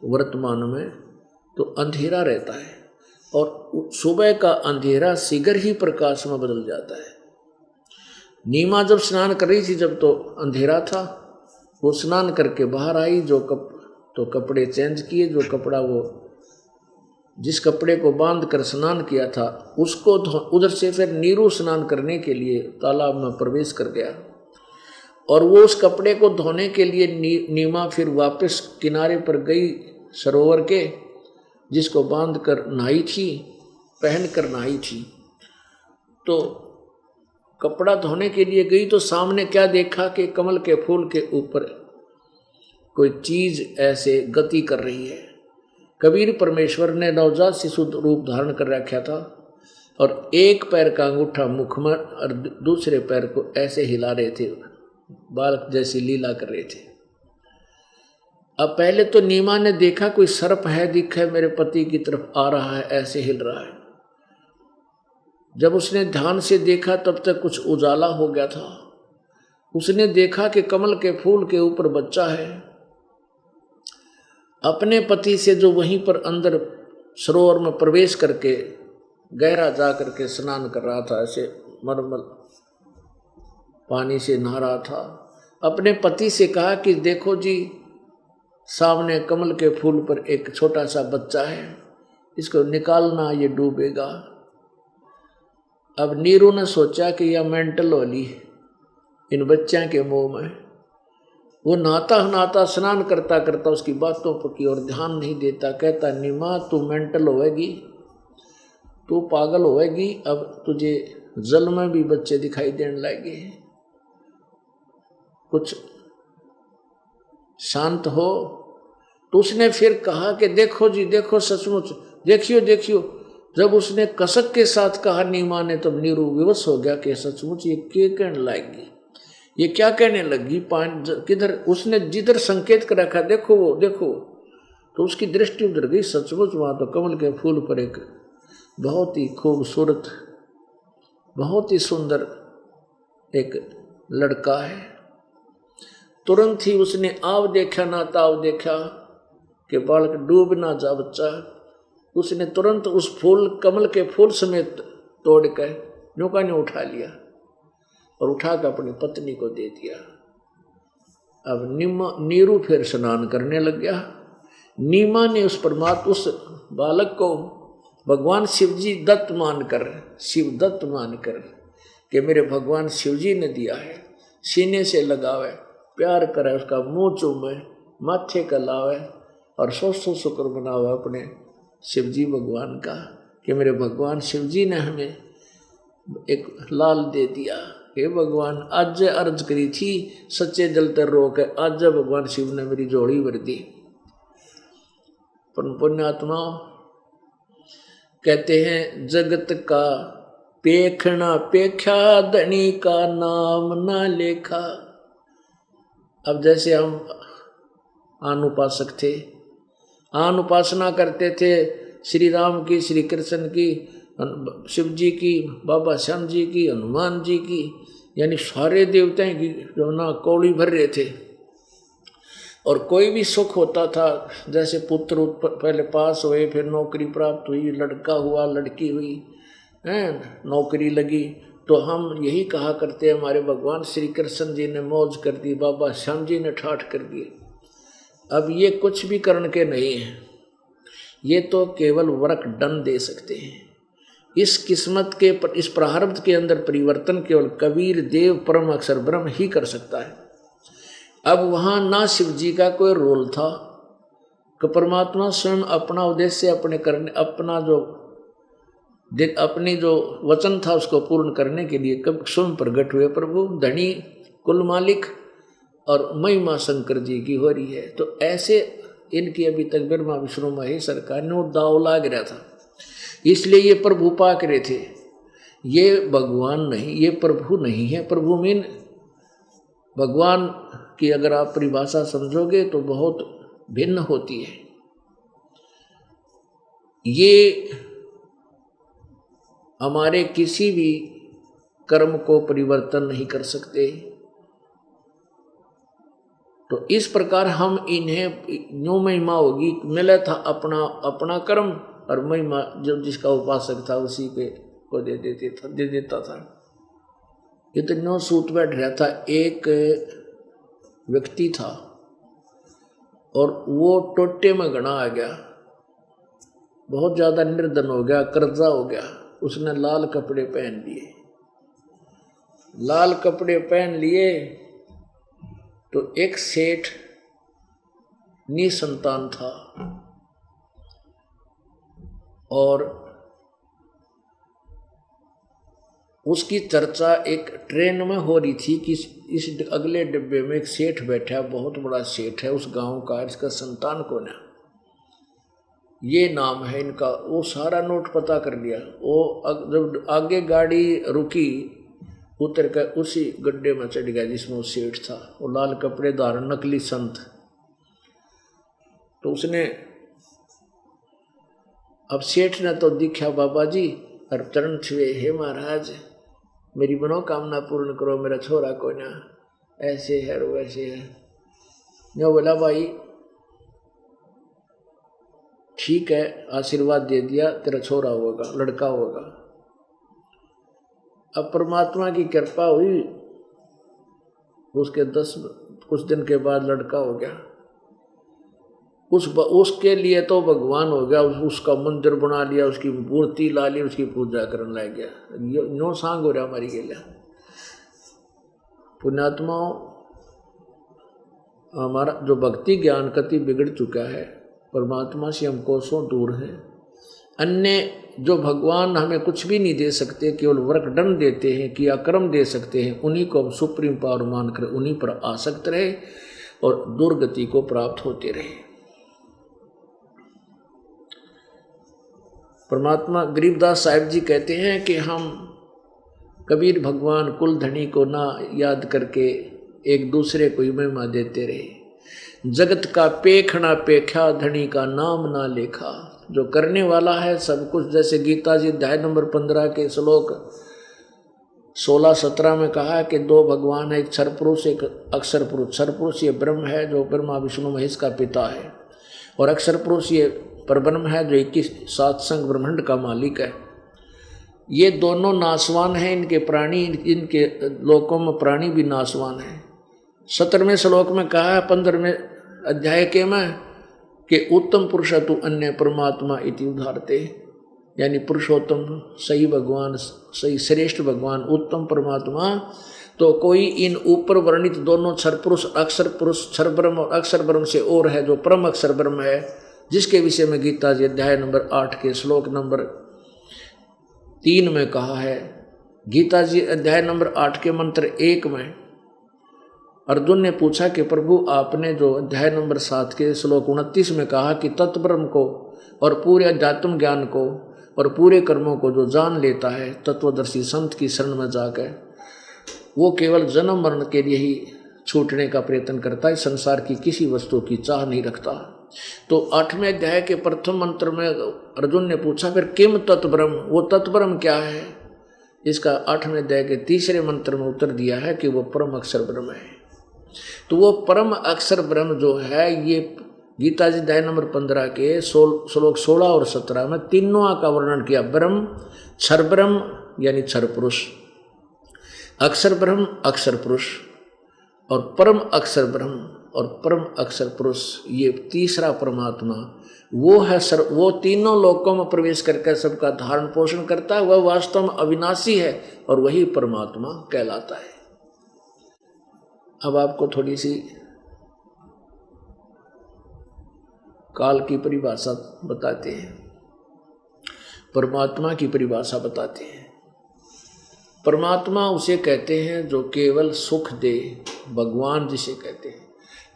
वर्तमान में तो अंधेरा रहता है, और सुबह का अंधेरा शीघ्र ही प्रकाश में बदल जाता है। नीमा जब स्नान कर रही थी, जब तो अंधेरा था, वो स्नान करके बाहर आई, तो कपड़े चेंज किए, जो कपड़ा वो जिस कपड़े को बांध कर स्नान किया था उसको उधर से फिर नीरू स्नान करने के लिए तालाब में प्रवेश कर गया, और वो उस कपड़े को धोने के लिए नीमा फिर वापस किनारे पर गई सरोवर के, जिसको बांध कर नहाई थी, पहन कर नहाई थी। तो कपड़ा धोने के लिए गई तो सामने क्या देखा कि कमल के फूल के ऊपर कोई चीज ऐसे गति कर रही है। कबीर परमेश्वर ने नवजात शिशु रूप धारण कर रखा था, और एक पैर का अंगूठा मुख में और दूसरे पैर को ऐसे हिला रहे थे, बालक जैसी लीला कर रहे थे। अब पहले तो नीमा ने देखा कोई सर्प है, दिखा है मेरे पति की तरफ आ रहा है, ऐसे हिल रहा है। जब उसने ध्यान से देखा तब तक कुछ उजाला हो गया था। उसने देखा कि कमल के फूल के ऊपर बच्चा है, अपने पति से जो वहीं पर अंदर सरोवर में प्रवेश करके गहरा जा करके स्नान कर रहा था, ऐसे मलमल पानी से नहा रहा था। अपने पति से कहा कि देखो जी, सामने कमल के फूल पर एक छोटा सा बच्चा है, इसको निकालना, ये डूबेगा। अब नीरू ने सोचा कि यह मेंटल वाली इन बच्चों के मुंह में। वो नहाता नहाता स्नान करता करता उसकी बातों पर की और ध्यान नहीं देता। कहता, नीमा तू मेंटल होएगी, तू पागल होएगी, अब तुझे जल में भी बच्चे दिखाई देने लगे, कुछ शांत हो। तो उसने फिर कहा कि देखो जी देखो, सचमुच देखियो देखियो। जब उसने कसक के साथ कहा नीमा ने, तब नीरू विवश हो गया कि सचमुच ये क्या कहने लगी, ये क्या कहने लगी, किधर उसने जिधर संकेत कर रखा, देखो वो देखो, तो उसकी दृष्टि उधर गई। सचमुच वहां तो कमल के फूल पर एक बहुत ही खूबसूरत, बहुत ही सुंदर एक लड़का है। तुरंत ही उसने आव देखा ना ताव देखा कि बालक डूब ना जा बच्चा। उसने तुरंत उस फूल, कमल के फूल समेत तोड़ कर नौका ने उठा लिया और उठाकर अपनी पत्नी को दे दिया। अब नीरू फिर स्नान करने लग गया। नीमा ने उस परमात्मा, उस बालक को भगवान शिवजी दत्त मानकर, शिव दत्त मानकर कि मेरे भगवान शिवजी ने दिया है, सीने से लगावे, प्यार करे, उसका मुंह चूमे, माथे का लावे और सौ शुक्र मनावे अपने शिवजी भगवान का कि मेरे भगवान शिवजी ने हमें एक लाल दे दिया। हे भगवान, आज अर्ज करी थी सच्चे जल तर रोक, आज भगवान शिव ने मेरी जोड़ी भर दी। पुण्यात्मा कहते हैं, जगत का पेखना पेख्या, धनी का नाम ना लेखा। अब जैसे हम अनुपासक थे, अनुपासना करते थे श्री राम की, श्री कृष्ण की, शिव जी की, बाबा श्याम जी की, हनुमान जी की, यानी सारे देवताओं की जो ना कौड़ी भर रहे थे। और कोई भी सुख होता था, जैसे पुत्र पहले पास हुए, फिर नौकरी प्राप्त हुई, लड़का हुआ, लड़की हुई, नौकरी लगी, तो हम यही कहा करते हैं हमारे भगवान श्री कृष्ण जी ने मौज कर दी, बाबा श्याम जी ने ठाठ कर दिए। अब ये कुछ भी करण के नहीं है, ये तो केवल वर्क डन दे सकते हैं। इस किस्मत के, इस प्रारब्ध के अंदर परिवर्तन केवल कबीर देव परम अक्षर ब्रह्म ही कर सकता है। अब वहाँ ना शिव जी का कोई रोल था कि परमात्मा स्वयं अपना उद्देश्य अपने करने, अपनी जो वचन था उसको पूर्ण करने के लिए कब स्वयं प्रकट हुए। प्रभु धनी कुल मालिक और महिमा शंकर जी की हो रही है। तो ऐसे इनकी अभी तक ब्रह्मा विष्णु महेश सरकार ने वो दाव लाग रहा था, इसलिए ये प्रभु पाक रहे थे। ये भगवान नहीं, ये प्रभु नहीं है। प्रभु मीन भगवान की अगर आप परिभाषा समझोगे तो बहुत भिन्न होती है। ये हमारे किसी भी कर्म को परिवर्तन नहीं कर सकते। तो इस प्रकार हम इन्हें यूं महिमा होगी, मिला था अपना अपना कर्म और महिमा जो जिसका उपासक था उसी के को दे देता था। इतना सूत बैठ रहा था। एक व्यक्ति था और वो टोटे में गणा आ गया, बहुत ज़्यादा निर्धन हो गया, कर्जा हो गया। उसने लाल कपड़े पहन लिए। लाल कपड़े पहन लिए तो एक सेठ निसंतान था और उसकी चर्चा एक ट्रेन में हो रही थी कि इस अगले डिब्बे में एक सेठ बैठा है, बहुत बड़ा सेठ है उस गांव का, इसका संतान कौन है, ये नाम है इनका। वो सारा नोट पता कर लिया। वो जब आगे गाड़ी रुकी उतर कर उसी गड्ढे में चढ़ गया जिसमें वो सेठ था। वो लाल कपड़े धारण नकली संत। तो उसने अब सेठ ने तो दिखा बाबा जी और चरण छुए, हे महाराज मेरी मनोकामना पूर्ण करो, मेरा छोरा को ना ऐसे है और वैसे है। जो बोला भाई ठीक है, आशीर्वाद दे दिया, तेरा छोरा होगा, लड़का होगा। अब परमात्मा की कृपा हुई, उसके कुछ दिन के बाद लड़का हो गया। उसके लिए तो भगवान हो गया, उसका मंदिर बना लिया, उसकी मूर्ति ला ली, उसकी पूजा करने लग गया। नो सांग हो रहा हमारी के लिए। पुण्यात्माओं, हमारा जो भक्ति ज्ञान कति बिगड़ चुका है, परमात्मा से हम कोसों दूर हैं। अन्य जो भगवान हमें कुछ भी नहीं दे सकते, केवल वर्कडन देते हैं, क्रियाक्रम दे सकते हैं, उन्हीं को हम सुप्रीम पावर मानकर उन्हीं पर आसक्त रहे और दुर्गति को प्राप्त होते रहे। परमात्मा गरीबदास साहिब जी कहते हैं कि हम कबीर भगवान कुलधनी को ना याद करके एक दूसरे को महिमा देते रहे। जगत का पेखना पेखा, धनी का नाम ना लेखा। जो करने वाला है सब कुछ, जैसे गीता जी अध्याय नंबर 15 के श्लोक 16-17 में कहा है कि दो भगवान है, एक क्षर पुरुष एक अक्षर पुरुष। क्षर पुरुष ये ब्रह्म है जो ब्रह्मा विष्णु महेश का पिता है, और अक्षर पुरुष ये परब्रह्म है जो 21 सातसंग ब्रह्मांड का मालिक है। ये दोनों नासवान हैं, इनके प्राणी, इनके लोकों में प्राणी भी नासवान है। 17वें श्लोक में कहा है 15वें अध्याय के में कि उत्तम पुरुष तु अन्य परमात्मा इति उदाहरते, यानी पुरुषोत्तम सही भगवान, सही श्रेष्ठ भगवान, उत्तम परमात्मा। तो कोई इन ऊपर वर्णित दोनों क्षर पुरुष अक्षर पुरुष, क्षर ब्रह्म और अक्षर ब्रह्म से और है जो परम अक्षर ब्रह्म है, जिसके विषय में गीता जी अध्याय नंबर 8 के श्लोक नंबर 3 में कहा है। गीता जी अध्याय नंबर 8 के मंत्र 1 में अर्जुन ने पूछा कि प्रभु आपने जो अध्याय नंबर 7 के श्लोक 29 में कहा कि तत्ब्रह्म को और पूरे अध्यात्म ज्ञान को और पूरे कर्मों को जो जान लेता है तत्वदर्शी संत की शरण में जाकर, वो केवल जन्म मरण के लिए ही छूटने का प्रयत्न करता है, संसार की किसी वस्तु की चाह नहीं रखता। तो 8वें अध्याय के प्रथम मंत्र में अर्जुन ने पूछा फिर किम तत्ब्रह्म, वो तत्ब्रह्म क्या है? इसका 8वें अध्याय के 3रे मंत्र में उत्तर दिया है कि वो परम अक्षर ब्रह्म है। तो वो परम अक्षर ब्रह्म जो है, ये गीता जी अध्याय नंबर 15 के श्लोक 16 और 17 में तीनों का वर्णन किया। ब्रह्म, क्षर ब्रह्म यानी क्षर पुरुष, अक्षर ब्रह्म अक्षर पुरुष, और परम अक्षर ब्रह्म और परम अक्षर पुरुष, ये तीसरा परमात्मा वो है वो तीनों लोकों में प्रवेश करके सबका धारण पोषण करता है। वह वास्तव में अविनाशी है और वही परमात्मा कहलाता है। अब आपको थोड़ी सी काल की परिभाषा बताते हैं, परमात्मा की परिभाषा बताते हैं। परमात्मा उसे कहते हैं जो केवल सुख दे, भगवान जिसे कहते हैं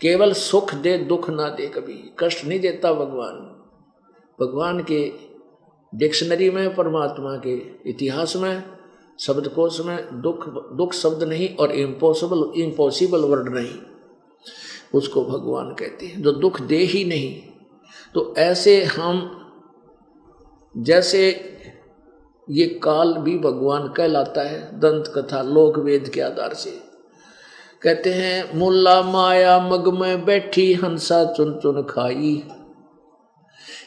केवल सुख दे, दुख ना दे, कभी कष्ट नहीं देता भगवान। भगवान के डिक्शनरी में, परमात्मा के इतिहास में शब्दकोश में दुख शब्द नहीं और इम्पॉसिबल वर्ड नहीं, उसको भगवान कहते हैं, जो दुख दे ही नहीं। तो ऐसे हम जैसे ये काल भी भगवान कहलाता है दंत कथा लोक वेद के आधार से। कहते हैं मुल्ला माया मग में बैठी हंसा चुन चुन खाई,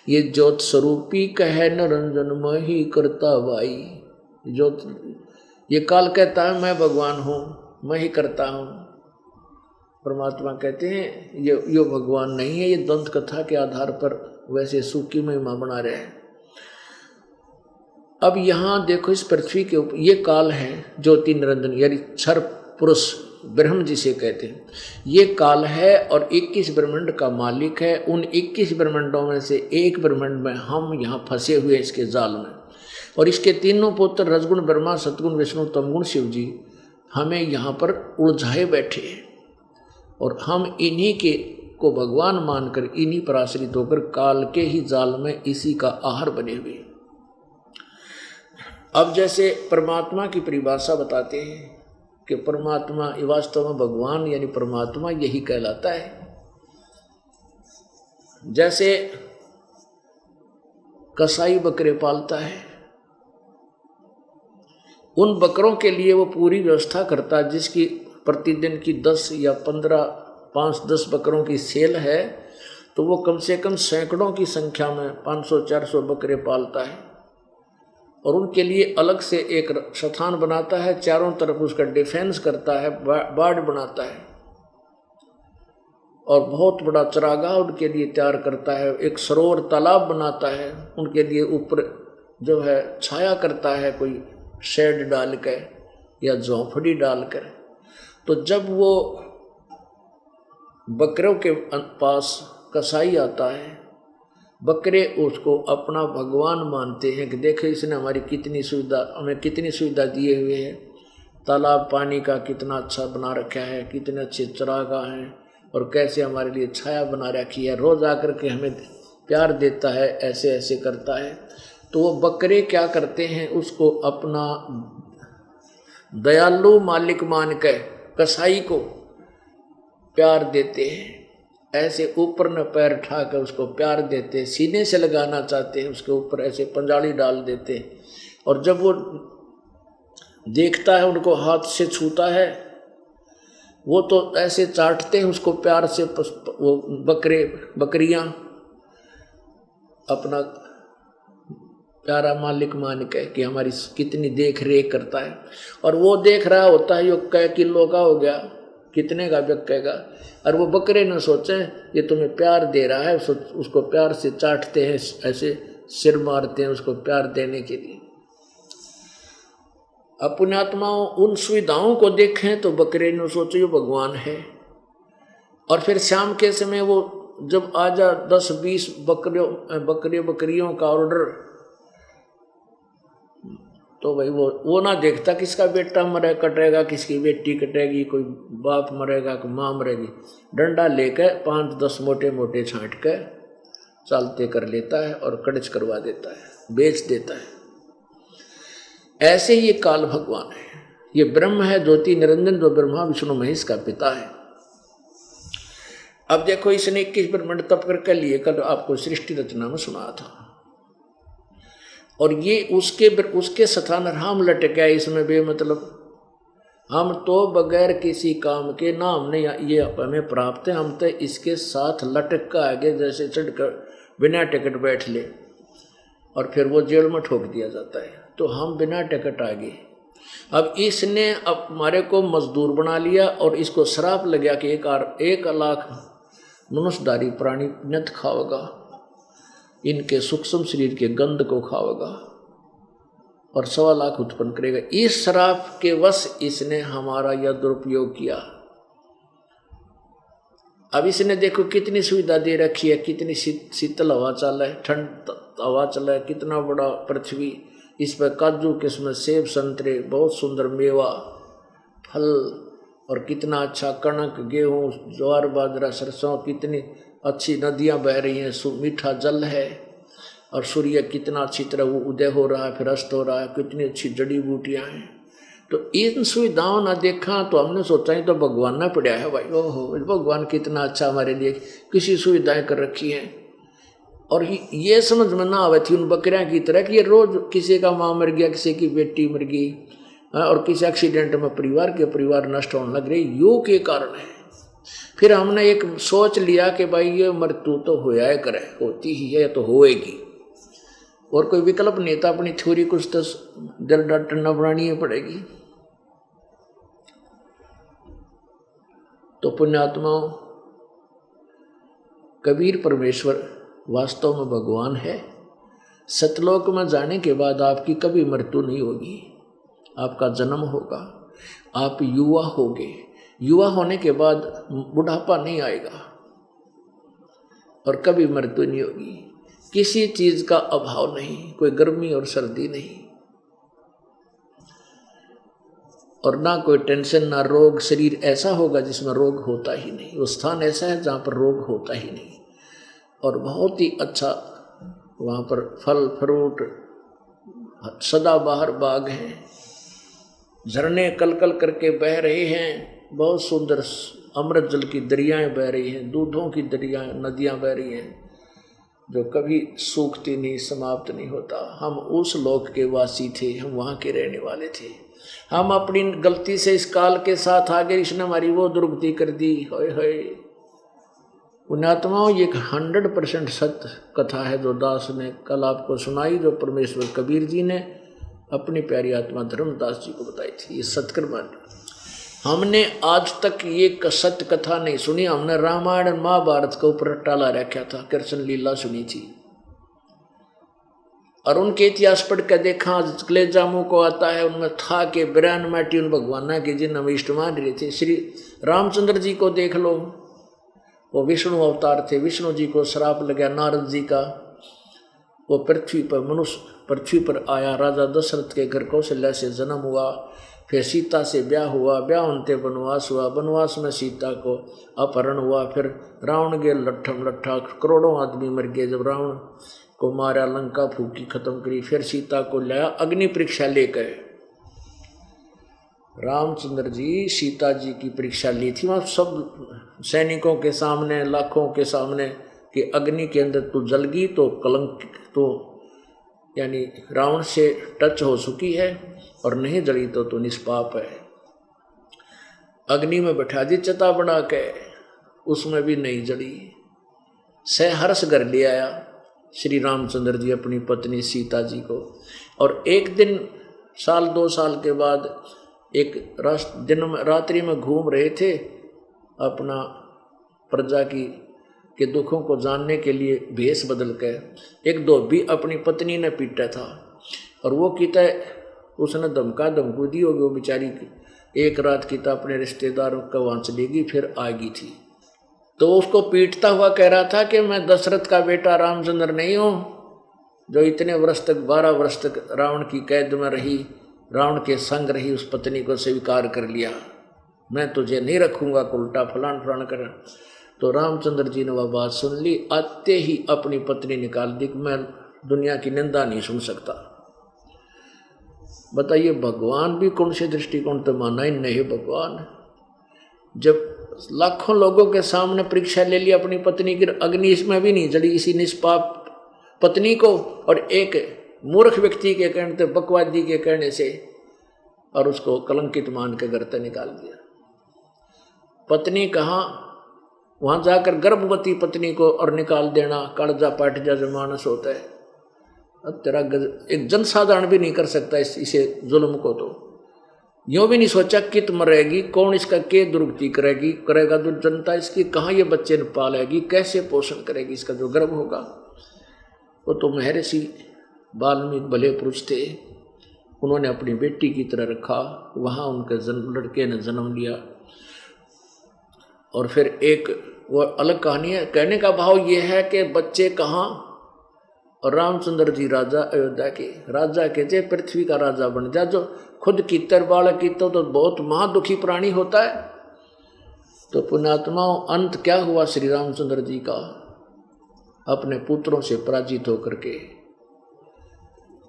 ये ज्योत स्वरूपी कहे निरंजन में ही करता भाई। ज्योत ये काल कहता है मैं भगवान हूँ, मैं ही करता हूँ। परमात्मा कहते हैं ये भगवान नहीं है, ये दंत कथा के आधार पर वैसे सूखी महिमा बना रहे हैं। अब यहाँ देखो इस पृथ्वी के ऊपर ये काल है ज्योति निरंजन, यानी क्षर पुरुष ब्रह्म जिसे कहते हैं, ये काल है और 21 ब्रह्मांड का मालिक है। उन 21 ब्रह्मांडों में से एक ब्रह्मांड में हम यहाँ फंसे हुए इसके जाल में, और इसके तीनों पुत्र रजगुण ब्रह्मा, सतगुण विष्णु, तमगुण शिव जी हमें यहाँ पर उलझाए बैठे हैं, और हम इन्हीं के को भगवान मानकर इन्हीं पर आश्रित होकर काल के ही जाल में इसी का आहार बने हुए। अब जैसे परमात्मा की परिभाषा बताते हैं कि परमात्मा वास्तव में भगवान यानी परमात्मा यही कहलाता है। जैसे कसाई बकरे पालता है, उन बकरों के लिए वो पूरी व्यवस्था करता है, जिसकी प्रतिदिन की 10 या 15, 5-10 बकरों की सेल है, तो वो कम से कम सैकड़ों की संख्या में 500-400 बकरे पालता है, और उनके लिए अलग से एक स्थान बनाता है, चारों तरफ उसका डिफेंस करता है, बाड़ बनाता है, और बहुत बड़ा चरागाह उनके लिए तैयार करता है, एक सरोवर तालाब बनाता है उनके लिए, ऊपर जो है छाया करता है कोई शेड डाल कर या झोंपड़ी डालकर। तो जब वो बकरों के पास कसाई आता है, बकरे उसको अपना भगवान मानते हैं कि देखो इसने हमारी कितनी सुविधा, हमें कितनी सुविधा दिए हुए है, तालाब पानी का कितना अच्छा बना रखा है, कितने अच्छे चरागाह हैं, और कैसे हमारे लिए छाया बना रखी है, रोज आकर के हमें प्यार देता है, ऐसे ऐसे करता है। तो वो बकरे क्या करते हैं, उसको अपना दयालु मालिक मान कर कसाई को प्यार देते हैं, ऐसे ऊपर न पैर उठाकर उसको प्यार देते हैं, सीने से लगाना चाहते हैं, उसके ऊपर ऐसे पंजाली डाल देते हैं, और जब वो देखता है उनको हाथ से छूता है, वो तो ऐसे चाटते हैं उसको प्यार से, वो बकरियां अपना प्यारा मालिक मान के कि हमारी कितनी देख रेख करता है। और वो देख रहा होता है, यो कै किलो का हो गया, कितने का बिकेगा, और वो बकरे न सोचें ये तुम्हें प्यार दे रहा है, उसको प्यार से चाटते हैं, ऐसे सिर मारते हैं उसको प्यार देने के लिए। अपने आत्माओं उन सुविधाओं को देखें तो बकरे न सोचो ये भगवान है, और फिर शाम के समय वो जब आ जा 10-20 बकरियों का ऑर्डर, तो भाई वो ना देखता किसका बेटा मरे कटेगा, किसकी बेटी कटेगी, कोई बाप मरेगा, कोई माँ मरेगी, डंडा लेकर 5-10 मोटे मोटे छांट कर चालते कर लेता है और कड़च करवा देता है, बेच देता है। ऐसे ही ये काल भगवान है, ये ब्रह्म है ज्योति निरंजन, जो ब्रह्मा विष्णु महेश का पिता है। अब देखो इसने 21 ब्रह्मांड तप करके लिए, कल आपको सृष्टि रचना में सुना था, और ये उसके स्थान राम लटक गया इसमें बेमतलब। हम तो बगैर किसी काम के ना हमने ये हमें प्राप्त है, हम तो इसके साथ लटक का आगे जैसे चढ़कर बिना टिकट बैठ ले, और फिर वो जेल में ठोक दिया जाता है, तो हम बिना टिकट आगे। अब इसने अब हमारे को मजदूर बना लिया, और इसको श्राप लग गया कि 1 लाख मनुष्यधारी प्राणी नत खाओगा, इनके सूक्ष्म शरीर के गंध को खाओगा, और 1.25 लाख उत्पन्न करेगा। इस श्राप के वश इसने हमारा यह दुरुपयोग किया। अब इसने देखो कितनी सुविधा दे रखी है, कितनी शीतल हवा चल है, ठंड हवा चल है, कितना बड़ा पृथ्वी, इस पर काजू किस्म, सेब संतरे, बहुत सुंदर मेवा फल, और कितना अच्छा कणक गेहूँ ज्वार बाजरा सरसों, कितनी अच्छी नदियाँ बह रही हैं, मीठा जल है, और सूर्य कितना अच्छी तरह वो उदय हो रहा है फिर अस्त हो रहा है, कितनी अच्छी जड़ी बूटियाँ हैं, तो इन सुविधाओं ना देखा तो हमने सोचा ही तो भगवान ना पड़ा है भाई, ओहो भगवान कितना अच्छा हमारे लिए किसी सुविधाएं कर रखी हैं। और ये समझ में ना आवे थी उन बकरियां की तरह कि ये रोज किसी का माँ मर गया, किसी की बेटी मर गई, और किसी एक्सीडेंट में परिवार नष्ट होने लग रही, योग के कारण है। फिर हमने एक सोच लिया कि भाई ये मृत्यु तो होया है, करे होती ही है तो होएगी, और कोई विकल्प नहीं था। अपनी थ्योरी कुछ तो दिल डॉक्टर न बनानी ही पड़ेगी। तो पुण्यात्माओं, कबीर परमेश्वर वास्तव में भगवान है। सतलोक में जाने के बाद आपकी कभी मृत्यु नहीं होगी, आपका जन्म होगा, आप युवा होगे, युवा होने के बाद बुढ़ापा नहीं आएगा और कभी मृत्यु नहीं होगी। किसी चीज का अभाव नहीं, कोई गर्मी और सर्दी नहीं, और ना कोई टेंशन, ना रोग। शरीर ऐसा होगा जिसमें रोग होता ही नहीं, वो स्थान ऐसा है जहाँ पर रोग होता ही नहीं, और बहुत ही अच्छा वहाँ पर फल फ्रूट सदाबहार बाग हैं, झरने कल कल करके बह रहे हैं, बहुत सुंदर अमृत जल की दरियाएं बह रही हैं, दूधों की दरियाएं नदियां बह रही हैं जो कभी सूखती नहीं, समाप्त नहीं होता। हम उस लोक के वासी थे, हम वहाँ के रहने वाले थे। हम अपनी गलती से इस काल के साथ आगे इसने हमारी वो दुर्गति कर दी। होय होय पुण्यात्माओं, ये 100% सत्य कथा है जो दास ने कल आपको सुनाई, जो परमेश्वर कबीर जी ने अपनी प्यारी आत्मा धर्मदास जी को बताई थी। ये सत्कर्म हमने आज तक ये सत्य कथा नहीं सुनी। हमने रामायण महाभारत के ऊपर टाला रखा था, कृष्ण लीला सुनी थी, और उनके इतिहास पढ़ कर देखा, कलेजा मुँह को आता है। उनमें था कि बिरान माटी उन भगवाना के जिन हम इष्ट मान रहे थे। श्री रामचंद्र जी को देख लो, वो विष्णु अवतार थे। विष्णु जी को श्राप लगा नारद जी का, वो पृथ्वी पर आया। राजा दशरथ के घर कौशल्या से जन्म हुआ, फिर सीता से ब्याह हुआ, ब्याह होते वनवास हुआ, वनवास में सीता को अपहरण हुआ, फिर रावण के लट्ठम लट्ठा करोड़ों आदमी मर गए। जब रावण को मारा, लंका फूकी, खत्म करी, फिर सीता को लाया अग्नि परीक्षा लेकर। रामचंद्र जी सीता जी की परीक्षा ली थी वहाँ सब सैनिकों के सामने, लाखों के सामने, कि अग्नि के अंदर तू जल गई तो कलंक, तो यानी रावण से टच हो चुकी है, और नहीं जली तो तू निष्पाप है। अग्नि में बैठा दी चिता बना के, उसमें भी नहीं जली। सहर्ष घर ले आया श्री रामचंद्र जी अपनी पत्नी सीता जी को। और एक दिन, साल 2 साल के बाद, एक दिन में रात्रि में घूम रहे थे, अपना प्रजा के दुखों को जानने के लिए भेष बदल कर एक धोबी अपनी पत्नी ने पीटा था, और वो कीता उसने धमकू दी होगी वो बेचारी की। एक रात कीता अपने रिश्तेदारों का वहाँ चलेगी, फिर आएगी थी। तो उसको पीटता हुआ कह रहा था कि मैं दशरथ का बेटा रामचंद्र नहीं हूँ, जो इतने वर्ष तक 12 वर्ष तक रावण की कैद में रही, रावण के संग रही, उस पत्नी को स्वीकार कर लिया। मैं तुझे नहीं रखूंगा, उल्टा फलान फलान कर। तो रामचंद्र जी ने वह बात सुन ली, आते ही अपनी पत्नी निकाल दी कि मैं दुनिया की निंदा नहीं सुन सकता। बताइए, भगवान भी कौन से दृष्टिकोण तो माना ही नहीं। भगवान जब लाखों लोगों के सामने परीक्षा ले ली अपनी पत्नी की, अग्नि इसमें भी नहीं जली, इसी निष्पाप पत्नी को, और एक मूर्ख व्यक्ति के कहने से, बकवादी के कहने से, और उसको कलंकित मान के घर से निकाल दिया। पत्नी कहाँ, वहां जाकर गर्भवती पत्नी को और निकाल देना, कालजा पाट जा जो मानस होता है। अब तेरा एक जनसाधारण भी नहीं कर सकता इसे जुल्म को। तो यूँ भी नहीं सोचा कित मरेगी, कौन इसका के दुर्गति करेगा जो जनता इसकी, कहाँ ये बच्चे न पालेगी, कैसे पोषण करेगी इसका जो गर्भ होगा। वो तो महर्षि वाल्मीकि भले पुरुष थे, उन्होंने अपनी बेटी की तरह रखा। वहाँ उनके लड़के ने जन्म लिया, और फिर एक वो अलग कहानी है। कहने का भाव ये है कि बच्चे कहाँ, और रामचंद्र जी राजा, अयोध्या के राजा कहते पृथ्वी का राजा बन जा। जो खुद कीतर बालक कीतो तो बहुत महादुखी प्राणी होता है। तो पुण्यात्माओं, अंत क्या हुआ श्री रामचंद्र जी का? अपने पुत्रों से पराजित होकर के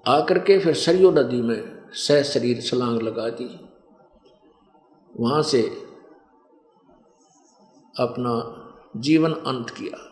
आकर के फिर सरयू नदी में शरीर छलांग लगा दी। वहाँ से अपना जीवन अंत किया।